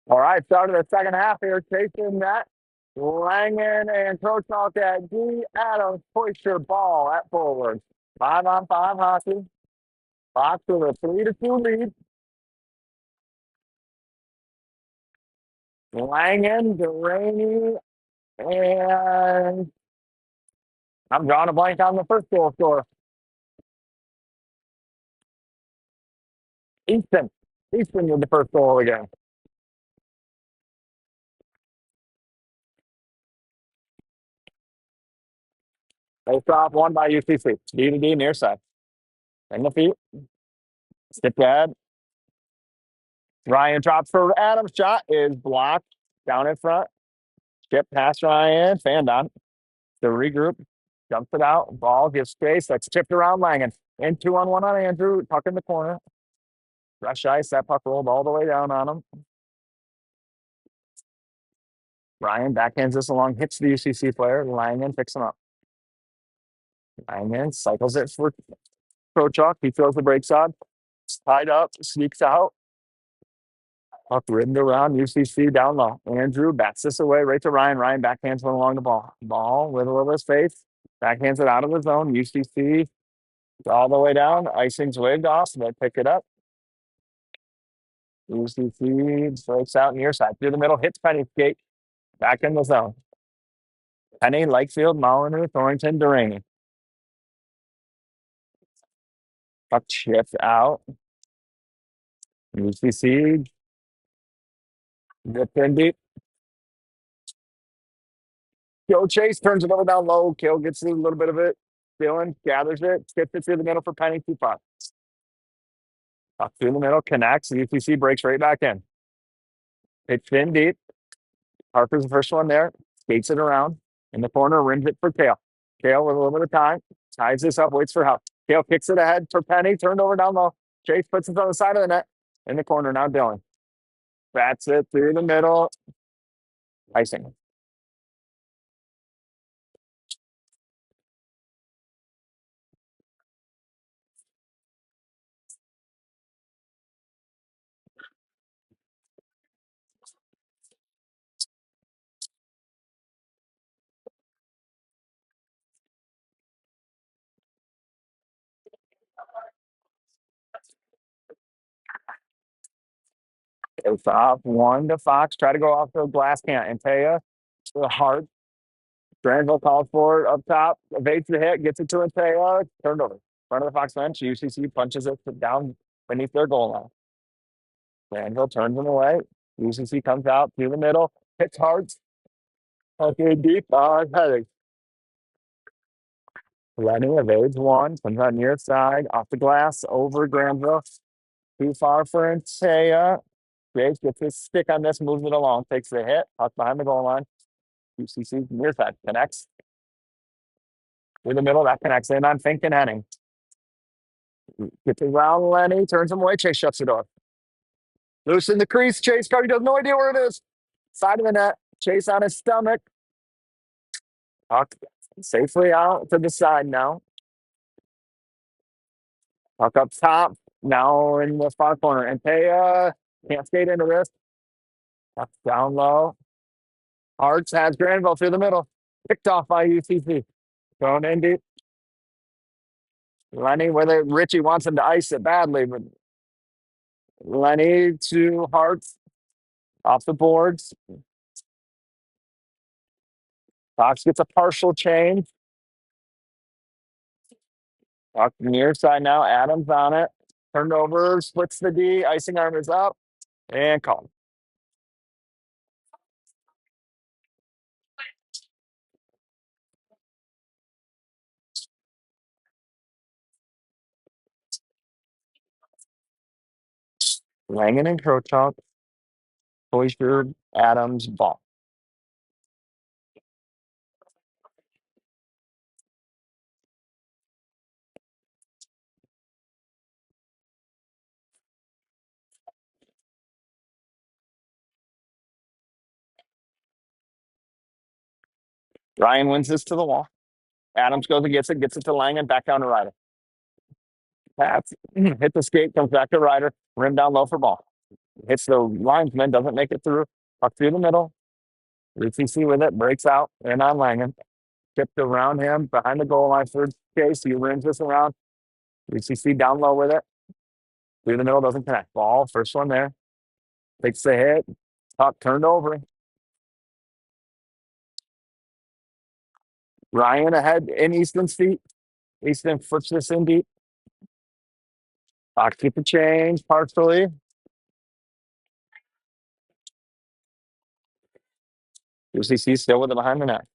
A: All right, start of the second half here. Chasing that. Langen and Trochok at D. Adams push your ball at forward. 5-on-5 hockey. Fox with a 3-2 lead. Langen, Delaney, and I'm drawing a blank on the first goal scorer. Easton. Easton with the first goal again. Face off one by UCC. D to D near side. In the feet. Stick pad. Ryan drops for Adams. Shot is blocked down in front. Skip past Ryan. Fanned on. The regroup. Jumps it out. Ball gives space. That's tipped around Langen. And 2-on-1 on Andrew. Puck in the corner. Rush ice. That puck rolled all the way down on him. Ryan backhands this along. Hits the UCC player. Langen picks him up. Langen cycles it for Prochok. He throws the brakes on. Tied up. Sneaks out. Puck ridden around UCC down low. Andrew bats this away right to Ryan. Ryan backhands one along the ball. Ball with a little space. Backhands it out of the zone. UCC all the way down. Icing's waved off. They pick it up. UCC breaks out near side. Through the middle. Hits Penny skate. Back in the zone. Penny, Lakefield, Molyneux, Thornton, Duraney. Puck chipped out. UCC. Dipped in deep. Kill Chase turns it over down low. Kill gets a little bit of it. Dylan gathers it, skips it through the middle for Penny. 2-5. Up through the middle, connects. UPC breaks right back in. Pitched in deep. Harper's the first one there. Skates it around. In the corner, rims it for Kale. Kale with a little bit of time. Ties this up, waits for help. Kale kicks it ahead for Penny. Turned over down low. Chase puts it on the side of the net. In the corner, now Dylan. Bats it through the middle. Icing. It's off one to Fox. Try to go off the glass can. And Taya to the heart. Granville calls for it up top. Evades the hit. Gets it to Taya. Turned over. Front of the Fox bench. UCC punches it down beneath their goal line. Granville turns him away. UCC comes out through the middle. Hits hard. Okay, deep. Heading. Lenny evades one. Comes on near side. Off the glass. Over Granville. Too far for Taya. Graves gets his stick on this, moves it along, takes the hit, puck behind the goal line. UCC near side connects. Through the middle, that connects in on Fink and Henning. Gets around Lenny, turns him away. Chase shuts the door. Loose in the crease. Chase probably does no idea where it is. Side of the net. Chase on his stomach. Puck safely out to the side now. Puck up top. Now in the far corner. And Taya can't skate into this. Puck down low. Harts has Granville through the middle. Picked off by UCC. Thrown in deep. Lenny, whether Richie wants him to ice it badly, but Lenny to Harts off the boards. Fox gets a partial change. Fox near side now. Adams on it. Turned over, splits the D. Icing arm is up and called. Langen and Krochuk. Hoisberg, Adams, ball. Ryan wins this to the wall. Adams goes and gets it to Langen, back down to Ryder. Pass, hit the skate, comes back to Ryder, rim down low for ball. Hits the linesman, doesn't make it through. Puck through the middle. UCC with it, breaks out, and on Langen. Tipped around him, behind the goal line, third case. He rims this around. UCC down low with it. Through the middle, doesn't connect. Ball, first one there. Takes the hit. Puck turned over. Ryan ahead in Easton's feet. Easton flips this in deep. Fox keep the change partially. UCC still with it behind the net.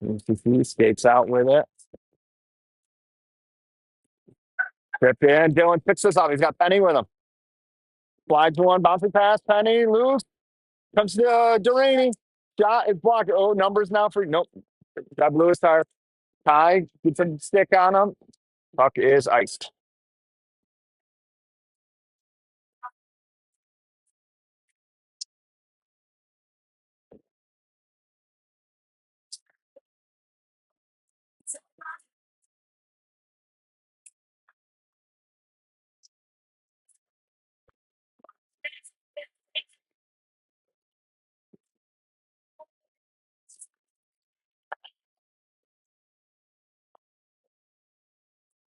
A: UCC skates out with it. Trip in. Dylan picks this up. He's got Penny with him. Slides one, bouncing pass. Penny loose. Comes to Duraney. Shot is blocked. Oh, numbers now for nope. Got Lewis Tire. Ty gets a stick on him. Puck is iced.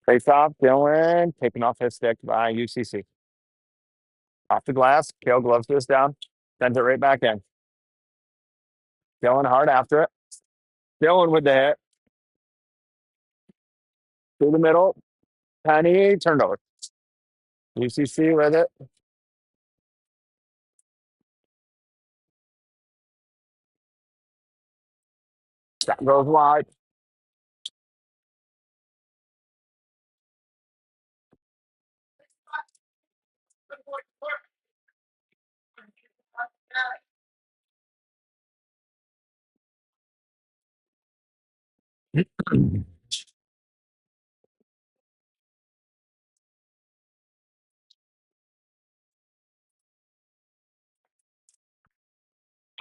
A: Face off. Dylan taking off his stick by UCC. Off the glass. Kale gloves this down. Sends it right back in. Dylan hard after it. Dylan with the hit. Through the middle. Penny turned over. UCC with it. That goes wide.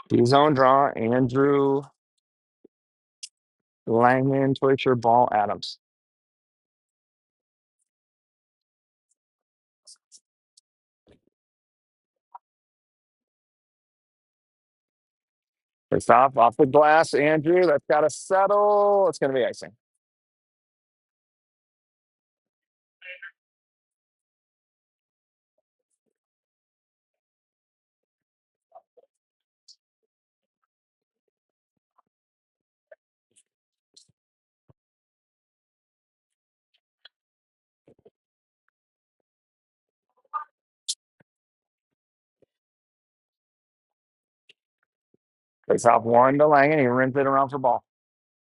A: D-zone draw. Andrew Langman, Twitcher, Ball, Adams. Face off the glass. Andrew, that's got to settle. It's going to be icing. Face off one to Langen. He rims it around for Ball.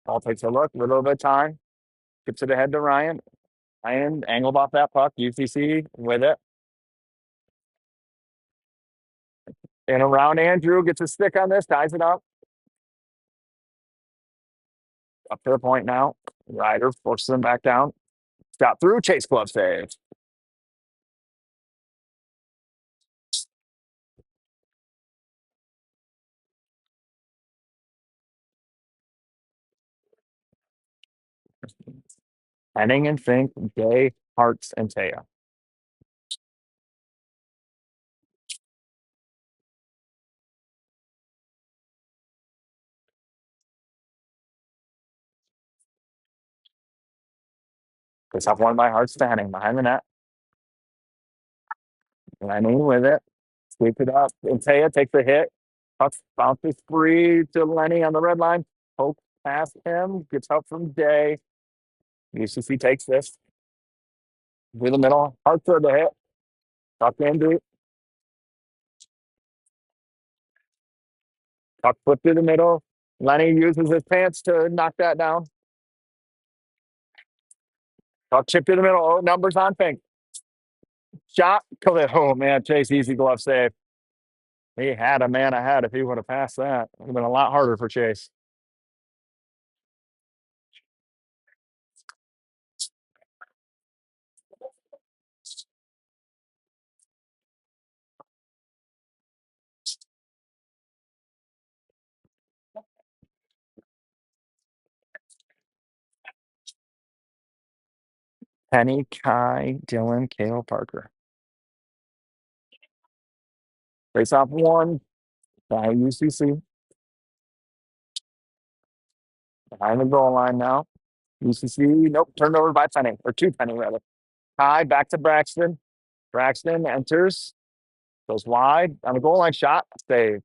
A: Ball takes a look, a little bit of time. Gets it ahead to Ryan. Ryan angled off that puck. UCC with it. And around Andrew, gets a stick on this, ties it up. Up to the point now. Ryder forces him back down. Got through. Chase glove save. Henning and Fink, Day, Hartz, and Taya. Face off one by Hartz to Henning behind the net. Lenny with it. Sweep it up. And Taya takes the hit. Puck bounces free to Lenny on the red line. Poke past him. Gets help from Day. UCC takes this. Through the middle. Hartz for the hit. Puck into. Puck put through the middle. Lenny uses his pants to knock that down. Puck chip to the middle. Oh, numbers on Fink. Shot. Oh, man. Chase, easy glove save. He had a man ahead if he would have passed that. It would have been a lot harder for Chase. Penny, Kai, Dylan, Kale, Parker. Face off one by UCC. Behind the goal line now. UCC, nope, turned over by Penny, or two Penny rather. Kai back to Braxton. Braxton enters, goes wide on the goal line shot, save.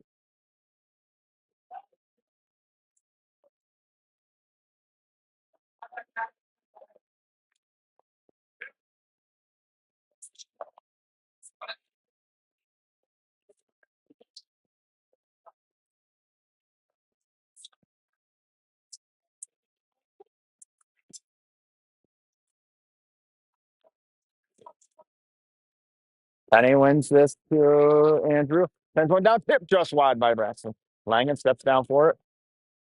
A: Penny wins this to Andrew. Sends one down, tip just wide by Braxton. Langen steps down for it.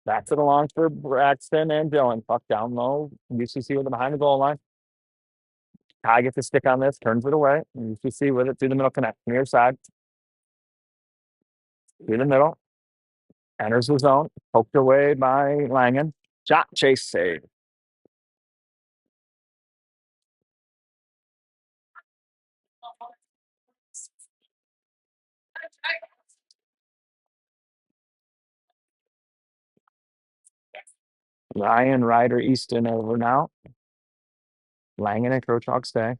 A: Back to the long for Braxton and Dylan. Puck down low. UCC with it behind the goal line. Kai gets a stick on this, turns it away. UCC with it through the middle connect, near side. Through the middle. Enters the zone. Poked away by Langen. Shot, chase, save. Ryan, Ryder, Easton over now. Langen and Krochok stay.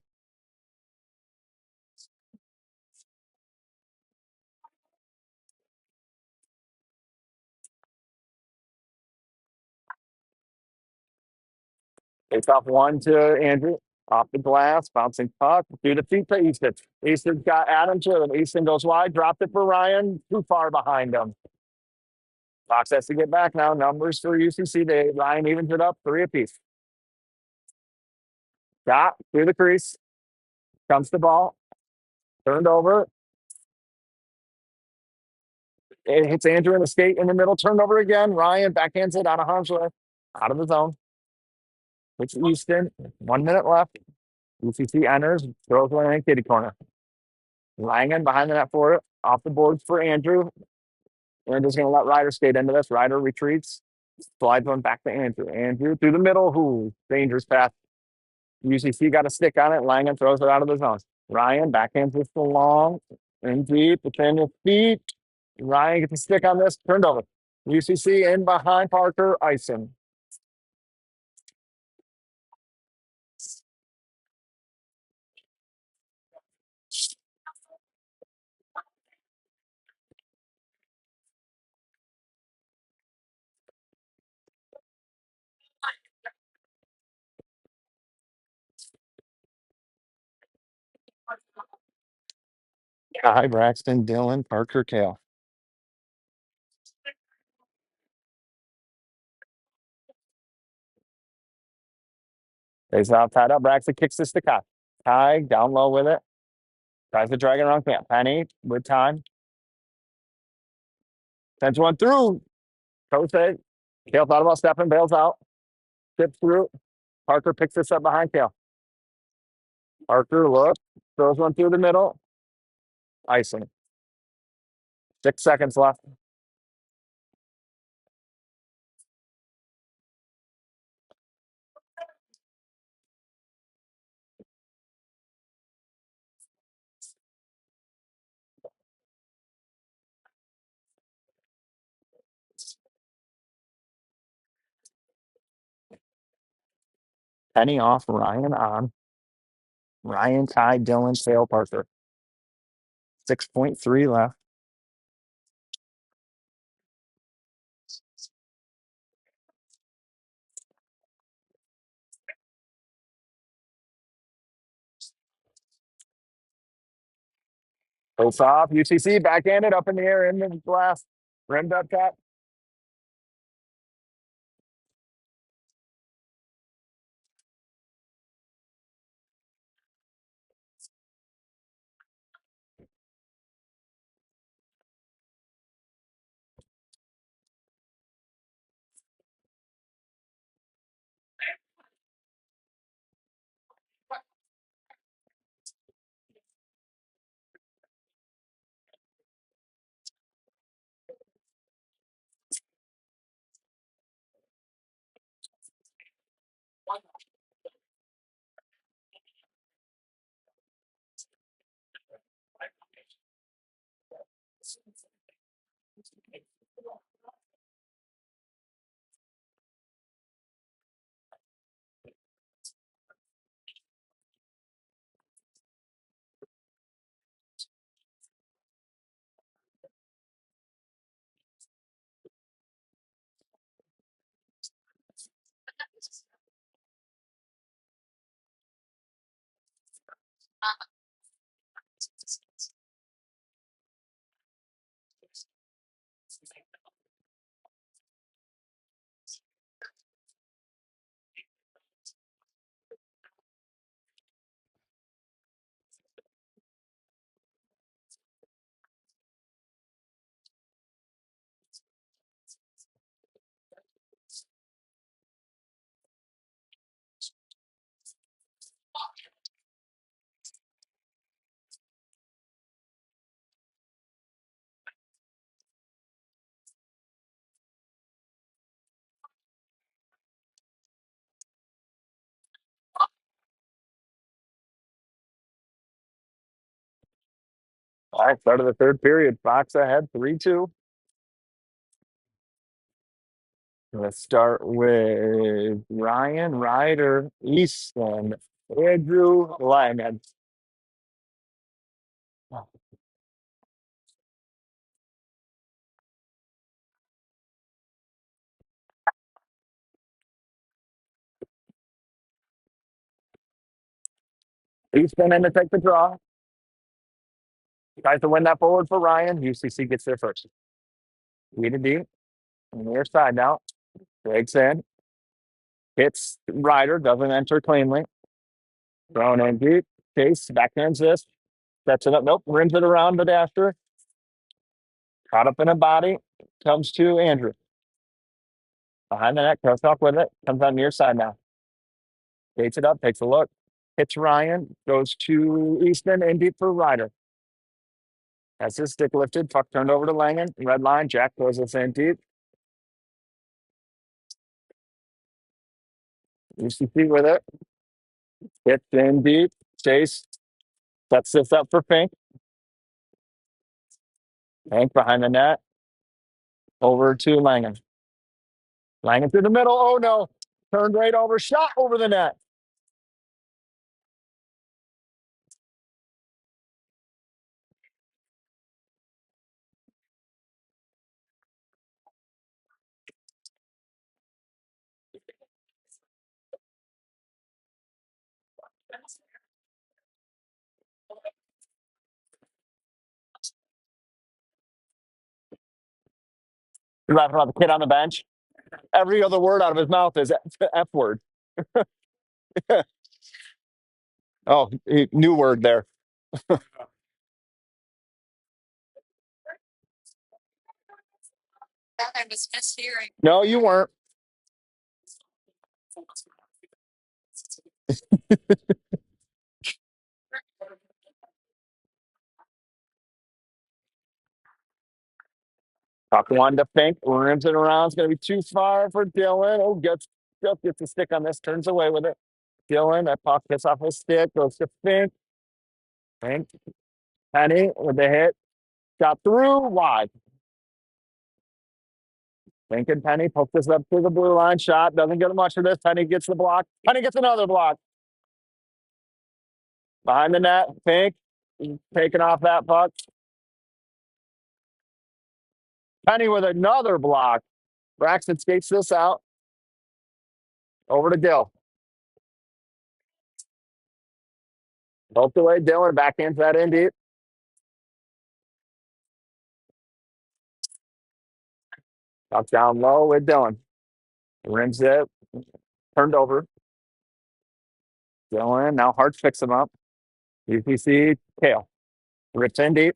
A: Takes off one to Andrew. Off the glass, bouncing puck through the feet to Easton. Easton's got Adam to him. Easton goes wide, dropped it for Ryan. Too far behind him. Fox has to get back now. Numbers for UCC. Ryan evens it up, 3 apiece. Shot through the crease. Comes the ball. Turned over. It hits Andrew in the skate in the middle. Turned over again. Ryan backhands it out of harm's way. Out of the zone. It's Easton. 1 minute left. UCC enters. Throws one in kitty corner. Langen behind the net for it. Off the boards for Andrew. Andrew's going to let Ryder skate into this. Ryder retreats. Slides one back to Andrew. Andrew through the middle. Who? Dangerous pass. UCC got a stick on it. Langen throws it out of the zone. Ryan backhands this long and deep within his feet. Ryan gets a stick on this. Turned over. UCC in behind Parker. Icing. Kai, Braxton, Dylan, Parker, Kale. Stays out tied up. Braxton kicks this to Kai. Kai down low with it. Tries to drag it around camp. Penny with time. Sends one through. Kose. Kale thought about stepping, bails out. Tips through. Parker picks this up behind Kale. Parker looks. Throws one through the middle. Icing. 6 seconds left. Penny off. Ryan on. Ryan, Ty, Dylan, Sale, Parker. 6.3 left. Goes off. UCC backhanded up in the air in the glass. Rimmed up top. All right, start of the third period. Fox ahead 3-2. Let's start with Ryan Ryder, Easton, Andrew Lyman. Easton in to take the draw. Tries to win that forward for Ryan. UCC gets there first. Lead it deep. On the near side now. Breaks in. Hits Ryder. Doesn't enter cleanly. Thrown in deep. Chase backhands this. Sets it up. Nope. Rims it around the dasher. Caught up in a body. Comes to Andrew. Behind the net. Cross talk with it. Comes on near side now. Gates it up. Takes a look. Hits Ryan. Goes to Easton. In deep for Ryder. Has his stick lifted. Puck turned over to Langen. Red line. Jack goes this in deep. UCC with it. Hits in deep. Chase sets this up for Fink. Fink behind the net. Over to Langen. Langen through the middle. Oh no. Turned right over. Shot over the net. You're laughing about the kid on the bench. Every other word out of his mouth is F word. Oh, new word there. No, you weren't. Tuck one to Fink. Rims it around. It's going to be too far for Dylan. Oh, just gets the stick on this. Turns away with it. Dylan, that puck gets off his stick. Goes to Fink. Fink. Penny with the hit. Got through. Wide. Fink and Penny poke this up to the blue line. Shot. Doesn't get much of this. Penny gets the block. Penny gets another block. Behind the net. Fink. Taking off that puck. Penny with another block. Braxton skates this out. Over to Dill. Both the way, Dylan back into that end deep. Up down low with Dylan. Rims it. Turned over. Dylan. Now Hart fix him up. UPC Kale. Rips in deep.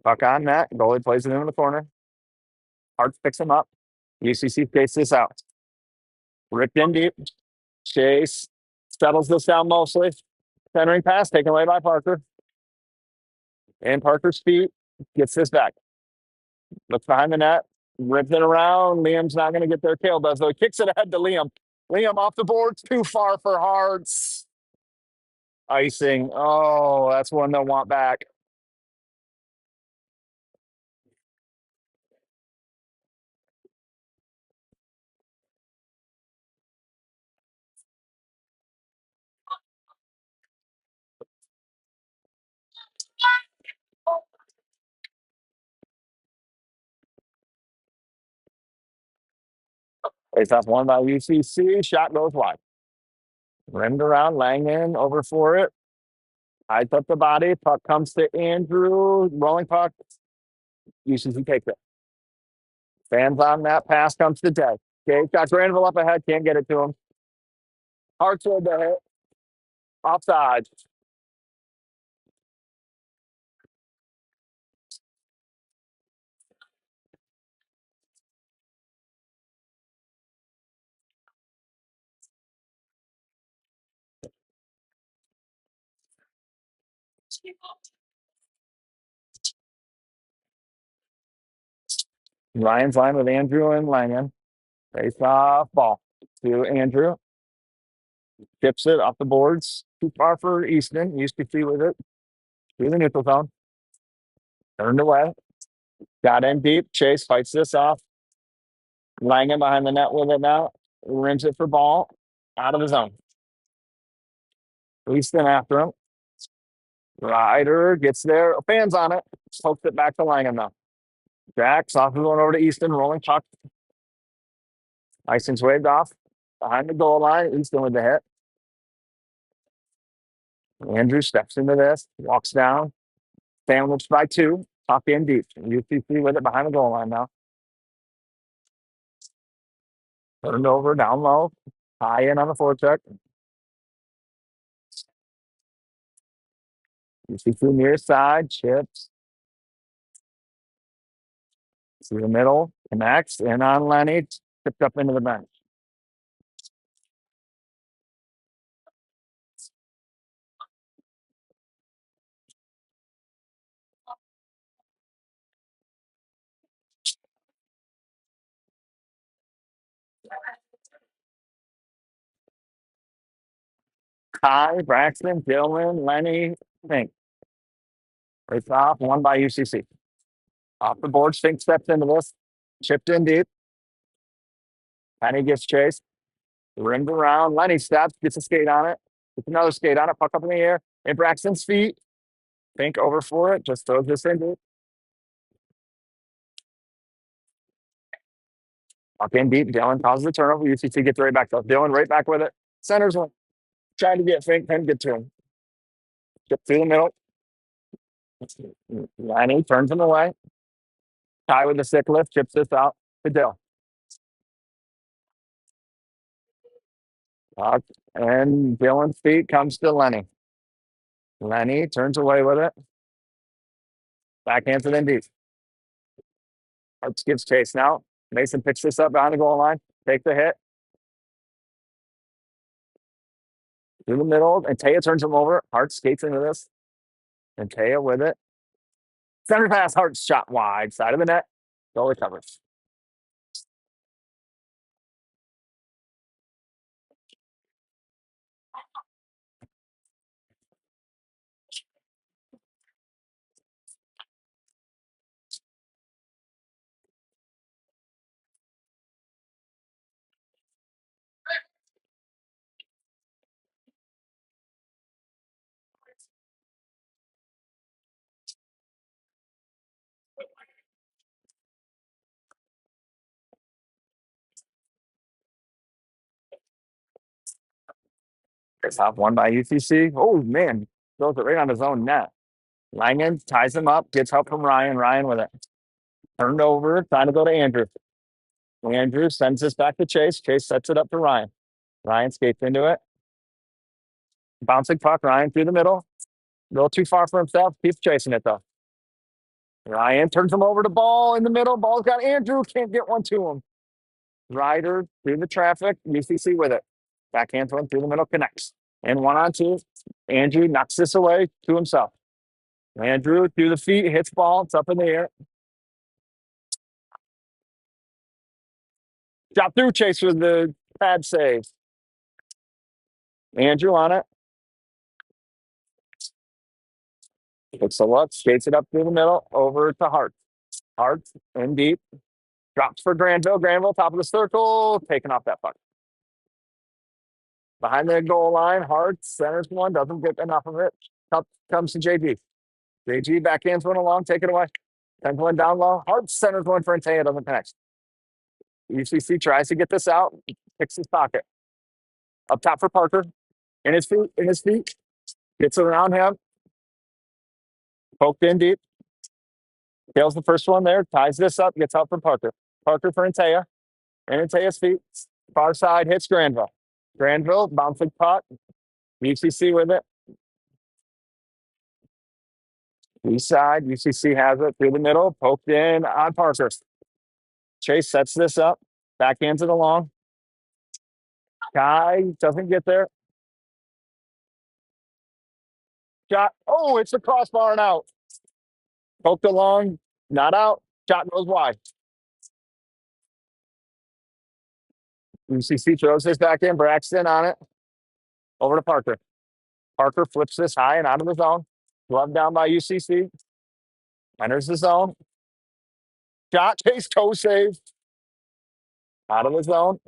A: Puck on net. Goalie plays it in the corner. Hart fix him up. UCC skates this out. Ripped in deep. Chase settles this down mostly. Centering pass taken away by Parker. And Parker's feet gets this back. Looks behind the net. Rips it around. Liam's not going to get there. Kale does, though. He kicks it ahead to Liam. Liam off the boards. Too far for Harts. Icing. Oh, that's one they'll want back. Face off one by UCC. Shot goes wide. Rimmed around. Langen over for it. Hides up the body. Puck comes to Andrew. Rolling puck. UCC takes it. Fans on that pass comes to Day. Okay, got Granville up ahead. Can't get it to him. Hartsfield to hit. Offside. Ryan's line with Andrew and Langen. Face off ball to Andrew. Tips it off the boards. Too far for Easton. Used to see with it. Through the neutral zone. Turned away. Got in deep. Chase fights this off. Langen behind the net with it now. Rims it for ball. Out of the zone. Easton after him. Ryder gets there. Fans on it. Pokes it back to Langen now. Jack, soft going over to Easton. Rolling puck. Icing's waved off. Behind the goal line. Easton with the hit. Andrew steps into this. Walks down. Sandwiched by two. Top in deep. UCC with it behind the goal line now. Turned over, down low. High in on the forecheck. UCC near side. Chips. Through the middle. Connects. In on Lenny. Tipped up into the bench. Kai, Braxton, Dylan, Lenny, Fink. It's off, one by UCC. Off the board, Fink steps into this. Chipped in deep. Penny gets chased. Rimmed around. Lenny steps, gets a skate on it. Gets another skate on it. Puck up in the air. In Braxton's feet. Fink over for it. Just throws this in deep. Puck in deep. Dylan causes the turnover. UCC gets right back up. Dylan right back with it. Centers one. Trying to get Fink. Couldn't get to him. Chip through the middle. Lenny turns him away. Ty with the stick lift. Chips this out to Dill. And Dylan's feet comes to Lenny. Lenny turns away with it. Backhands it in deep. Hartz gives chase now. Mason picks this up behind the goal line. Take the hit. Through the middle. And Taya turns him over. Hart skates into this. And Taya with it. Center pass. Hart's shot wide. Side of the net. Goalie covers. It's off one by UCC. Oh, man. Throws it right on his own net. Langen ties him up. Gets help from Ryan. Ryan with it. Turned over. Trying to go to Andrew. Andrew sends this back to Chase. Chase sets it up to Ryan. Ryan skates into it. Bouncing puck. Ryan through the middle. A little too far for himself. Keeps chasing it, though. Ryan turns him over to ball in the middle. Ball's got Andrew. Can't get one to him. Ryder through the traffic. UCC with it. Backhand one through the middle. Connects. And 1-on-2. Andrew knocks this away to himself. Andrew through the feet. Hits ball. It's up in the air. Shot through Chase with the pad save. Andrew on it. Looks a look. Skates it up through the middle. Over to Hart. Hart in deep. Drops for Granville. Granville, top of the circle. Taking off that puck. Behind the goal line. Hart centers one. Doesn't get enough of it. Up comes to JG. JG backhands one along. Take it away. 10 one down low. Hart centers one for Antaya. Doesn't connect. UCC tries to get this out, picks his pocket. Up top for Parker. In his feet. Gets around him. Poked in deep. Tails the first one there. Ties this up. Gets out for Parker. Parker for Antea. And Antea's feet. Far side hits Granville. Granville, bouncing puck. UCC with it. East side. UCC has it through the middle. Poked in on Parker. Chase sets this up. Backhands it along. Guy doesn't get there. Shot. Oh, it's a crossbar and out. Poked along. Not out. Shot goes wide. UCC throws this back in. Braxton on it. Over to Parker. Parker flips this high and out of the zone. Glove down by UCC. Enters the zone. Shot. Chase toe save. Out of the zone.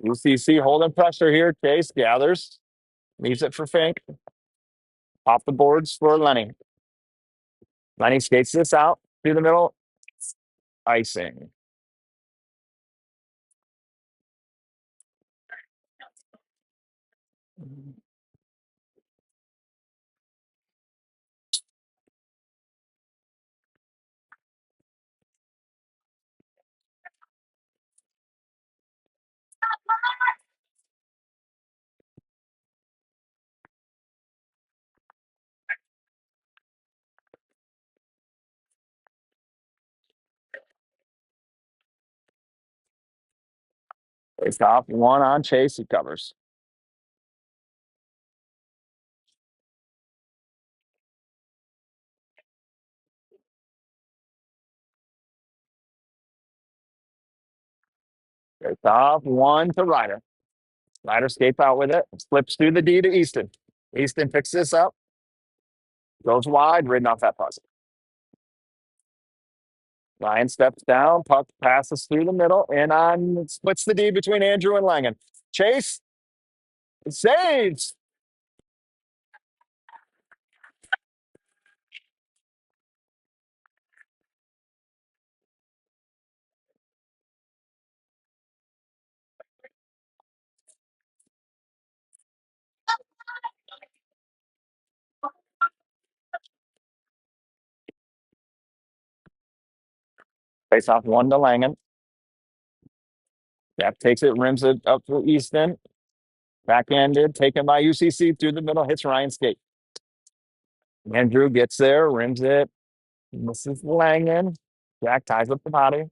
A: UCC holding pressure here. Chase gathers. Leaves it for Fink. Off the boards for Lenny. Lenny skates this out through the middle. Icing. It's off one on Chase. He covers. It's off one to Ryder. Ryder skates out with it. Flips through the D to Easton. Easton picks this up. Goes wide, ridden off that puck. Ryan steps down. Puck passes through the middle and on splits the D between Andrew and Langen. Chase saves. Face off one to Langen. Jack takes it, rims it up for Easton. Backhanded, taken by UCC through the middle, hits Ryan's skate. Andrew gets there, rims it, misses Langen. Jack ties up the body.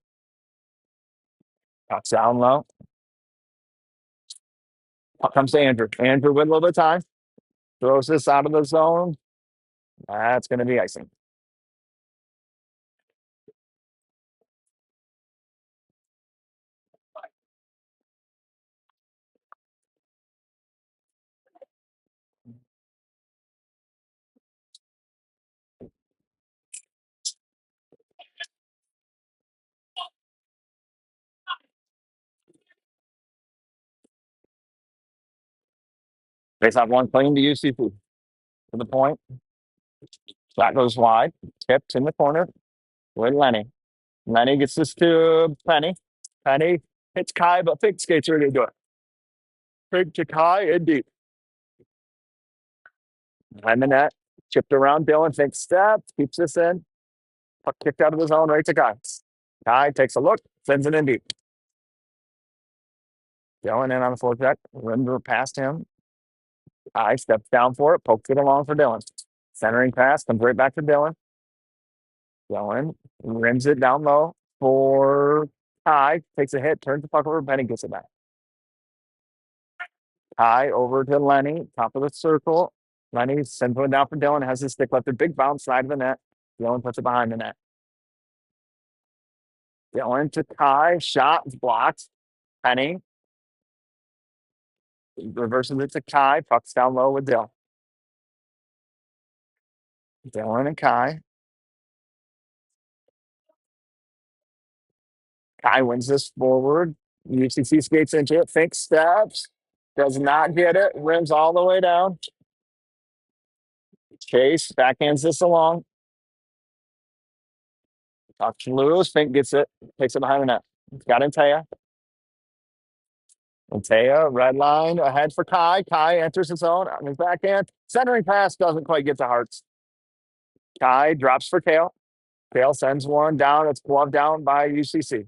A: Puck's down low. Puck comes to Andrew. Andrew with a little bit of time. Throws this out of the zone. That's going to be icing. Face off one clean to UCC. To the point. Shot goes wide. Tipped in the corner with Lenny. Lenny gets this to Penny. Penny hits Kai, but Fink skates ready to do it. Fink to Kai and deep. Behind the net. Chipped around Dylan. Fink steps. Keeps this in. Puck kicked out of the zone right to Kai. Kai takes a look. Sends it in deep. Dylan in on the forecheck. Rinder past him. Kai steps down for it. Pokes it along for Dylan. Centering pass. Comes right back to Dylan. Dylan rims it down low for Kai. Takes a hit. Turns the puck over. Penny gets it back. Kai over to Lenny. Top of the circle. Lenny sends one down for Dylan. Has his stick lifted. Big bounce side of the net. Dylan puts it behind the net. Dylan to Kai. Shot blocked. Penny reverses it to Kai. Puck's down low with Dylan. Dylan and Kai. Kai wins this forward. UCC skates into it. Fink steps. Does not get it. Rims all the way down. Chase backhands this along. Tucks loose. Fink gets it. Takes it behind the net. Got Antea. Antea, red line ahead for Kai. Kai enters his own on his backhand. Centering pass doesn't quite get to Hearts. Kai drops for Kale. Kale sends one down. It's gloved down by UCC.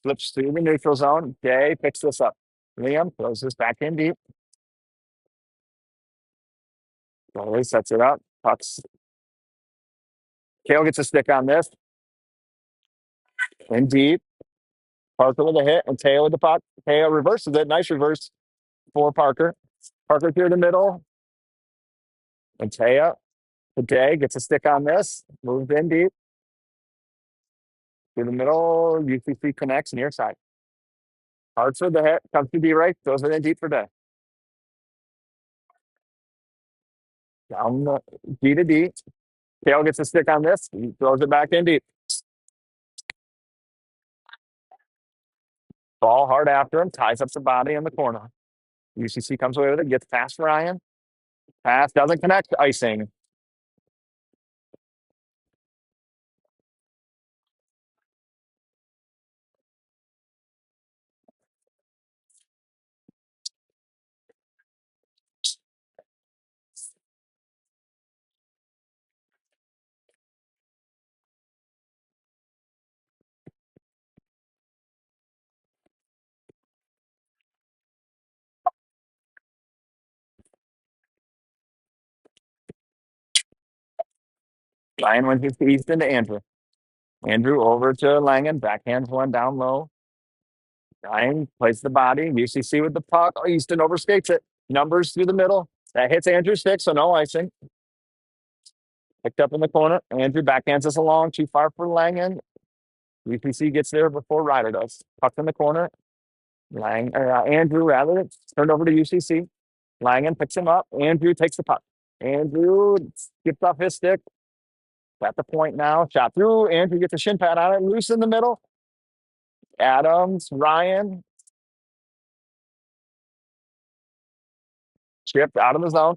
A: Flips through the neutral zone. Day picks this up. Liam throws this back in deep. Goalie sets it up. Pucks. Kale gets a stick on this. In deep. Parker with a hit and Teo with the puck. Teo reverses it. Nice reverse for Parker. Parker through the middle. And Teo, the day gets a stick on this. Moves in deep. Through the middle. UCC connects near side. Parks with the hit. Comes to D right. Throws it in deep for Day. Down the D to D. Teo gets a stick on this. He throws it back in deep. Ball hard after him. Ties up the body in the corner. UCC comes away with it. Gets past Ryan. Pass doesn't connect. Icing. Ryan wins his Easton to Andrew. Andrew over to Langen. Backhands one down low. Ryan plays the body. UCC with the puck. Oh, Easton overskates it. Numbers through the middle. That hits Andrew's stick, so no icing. Picked up in the corner. Andrew backhands us along. Too far for Langen. UCC gets there before Ryder does. Puck in the corner. Andrew rather turned over to UCC. Langen picks him up. Andrew takes the puck. Andrew skips off his stick. At the point now. Shot through. Andrew gets a shin pad on it. Loose in the middle. Adams, Ryan. Chipped out of the zone.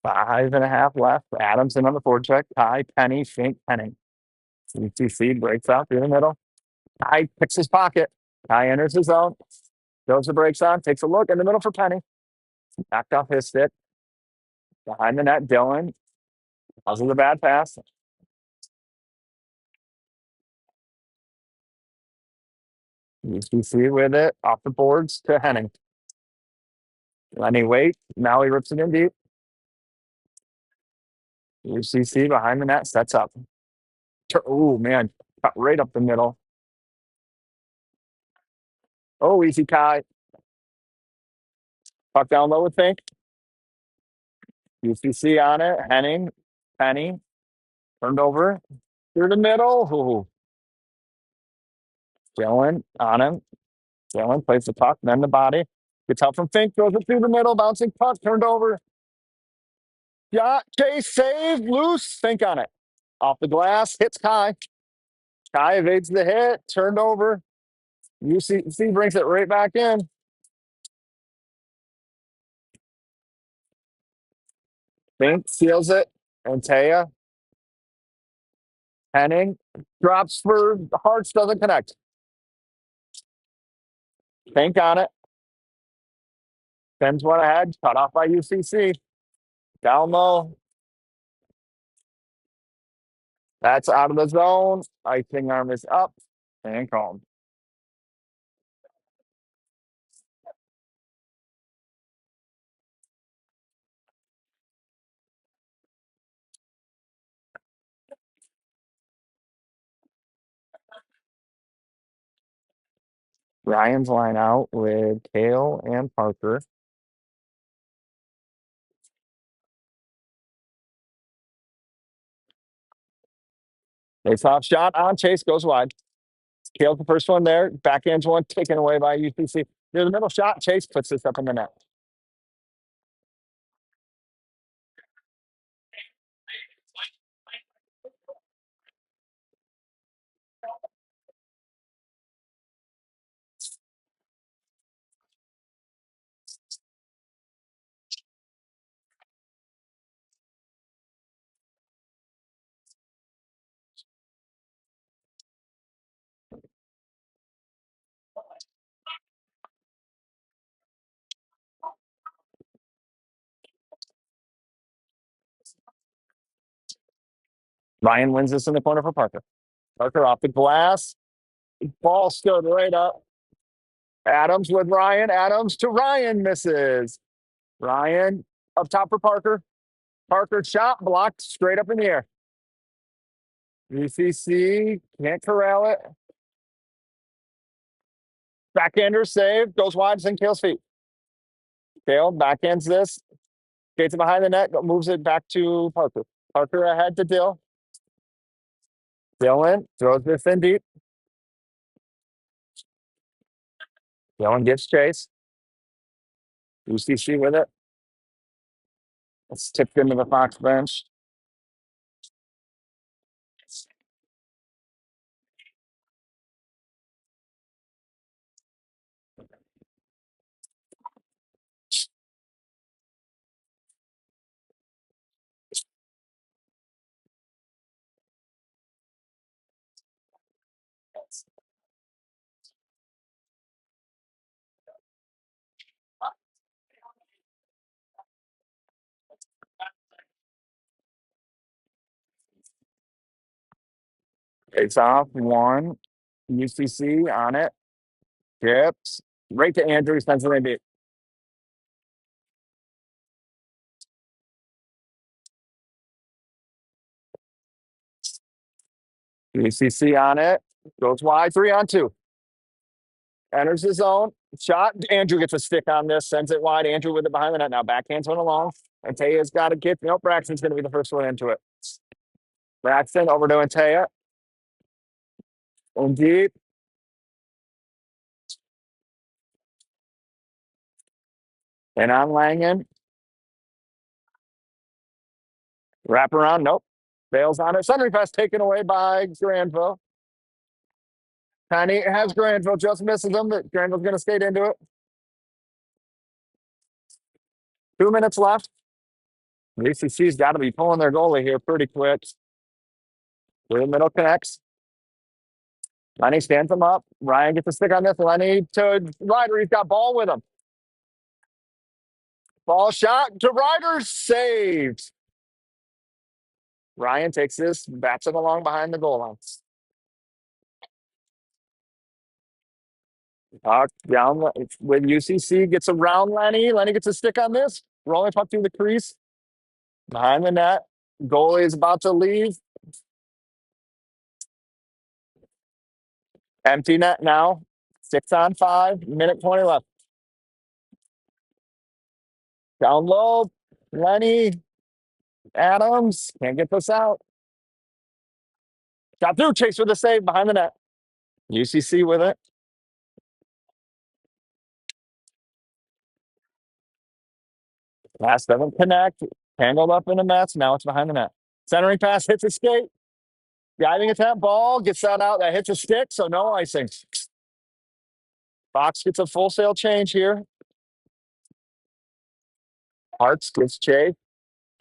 A: 5.5 left. Adamson on the forward check. Ty, Penny, Fink, Penning. UCC breaks out through the middle. Ty picks his pocket. Ty enters the zone. Throws the brakes on. Takes a look in the middle for Penny. Backed off his stick. Behind the net, Dylan. Causes a bad pass. UCC with it. Off the boards to Henning. Lenny wait. Now he rips it in deep. UCC behind the net. Sets up. Oh, man. Cut right up the middle. Oh, easy Kai. Puck down low with Fink. UCC on it. Henning. Penny. Turned over. Through the middle. Ooh. Dylan on him. Dylan plays the puck, then the body. Gets help from Fink. Throws it through the middle. Bouncing puck. Turned over. Shot. Chase. Save. Loose. Fink on it. Off the glass. Hits Kai. Kai evades the hit. Turned over. UCC brings it right back in. Fink seals it. Antea. Henning. Drops for Hearts. Doesn't connect. Fink on it. Sends one ahead. Cut off by UCC. Down low. That's out of the zone. Icing arm is up and calm. Ryan's line out with Kale and Parker. Face off shot on Chase goes wide. Kale's the first one there. Backhand's one taken away by UCC. Near the middle shot. Chase puts this up in the net. Ryan wins this in the corner for Parker. Parker off the glass. Ball stood right up. Adams with Ryan. Adams to Ryan misses. Ryan up top for Parker. Parker shot blocked straight up in the air. UCC can't corral it. Backhander save goes wide. It's in Kale's feet. Kale backhands this. Gets it behind the net. Moves it back to Parker. Parker ahead to Dill. Dylan throws this in deep. Dylan gets chase. UCC with it. It's tipped into the Fox bench. It's off one. UCC on it. Tips. Right to Andrews. Pennsylvania. UCC on it. Goes wide. 3-on-2. Enters the zone. Shot. Andrew gets a stick on this. Sends it wide. Andrew with it behind the net. Now backhands one along. And Taya's got to get. Nope. Braxton's going to be the first one into it. Braxton over to Antaya. In deep. And on Langen. Wrap around. Nope. Bails on it. Sunray pass taken away by Granville. Penny has Granville. Just misses him, but Granville's going to skate into it. 2 minutes left. UCC's got to be pulling their goalie here pretty quick. Through the middle connects. Lenny stands him up. Ryan gets a stick on this. Lenny to Ryder. He's got ball with him. Ball shot to Ryder. Saved. Ryan takes this, bats it along behind the goal line. Down with UCC, gets around Lenny. Lenny gets a stick on this. Rolling puck through the crease. Behind the net. Goalie is about to leave. Empty net now. 6-on-5. Minute 20 left. Down low. Lenny. Adams. Can't get this out. Got through. Chase with a save behind the net. UCC with it. Pass doesn't connect. Tangled up in a mess. Now it's behind the net. Centering pass hits a skate. Diving attempt. Ball gets that out. That hits a stick. So no icing. Fox gets a full sail change here. Hartz gets Chase.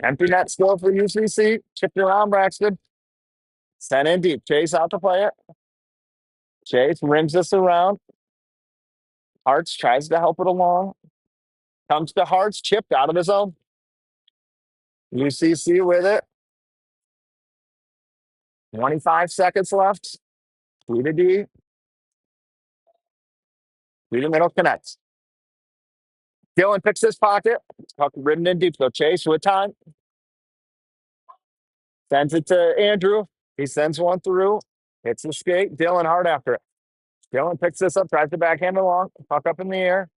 A: Empty net still for UCC. Chipped around Braxton. Sent in deep. Chase out to play it. Chase rims this around. Hartz tries to help it along. Comes to Hartz. Chipped out of his own. UCC with it. 25 seconds left. D to D. Through the middle connects. Dylan picks his pocket. Puck ridden in deep. So Chase with time. Sends it to Andrew. He sends one through. Hits the skate. Dylan hard after it. Dylan picks this up. Tries to backhand along. Puck up in the air.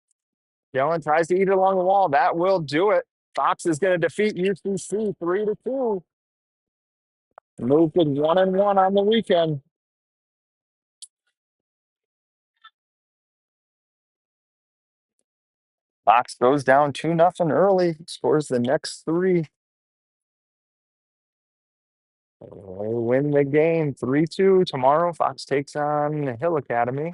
A: Dylan tries to eat it along the wall. That will do it. Fox is going to defeat UCC 3-2. Moved to 1-1 on the weekend. Fox goes down 2-0 early. Scores the next 3. They win the game 3-2. Tomorrow, Fox takes on the Hill Academy.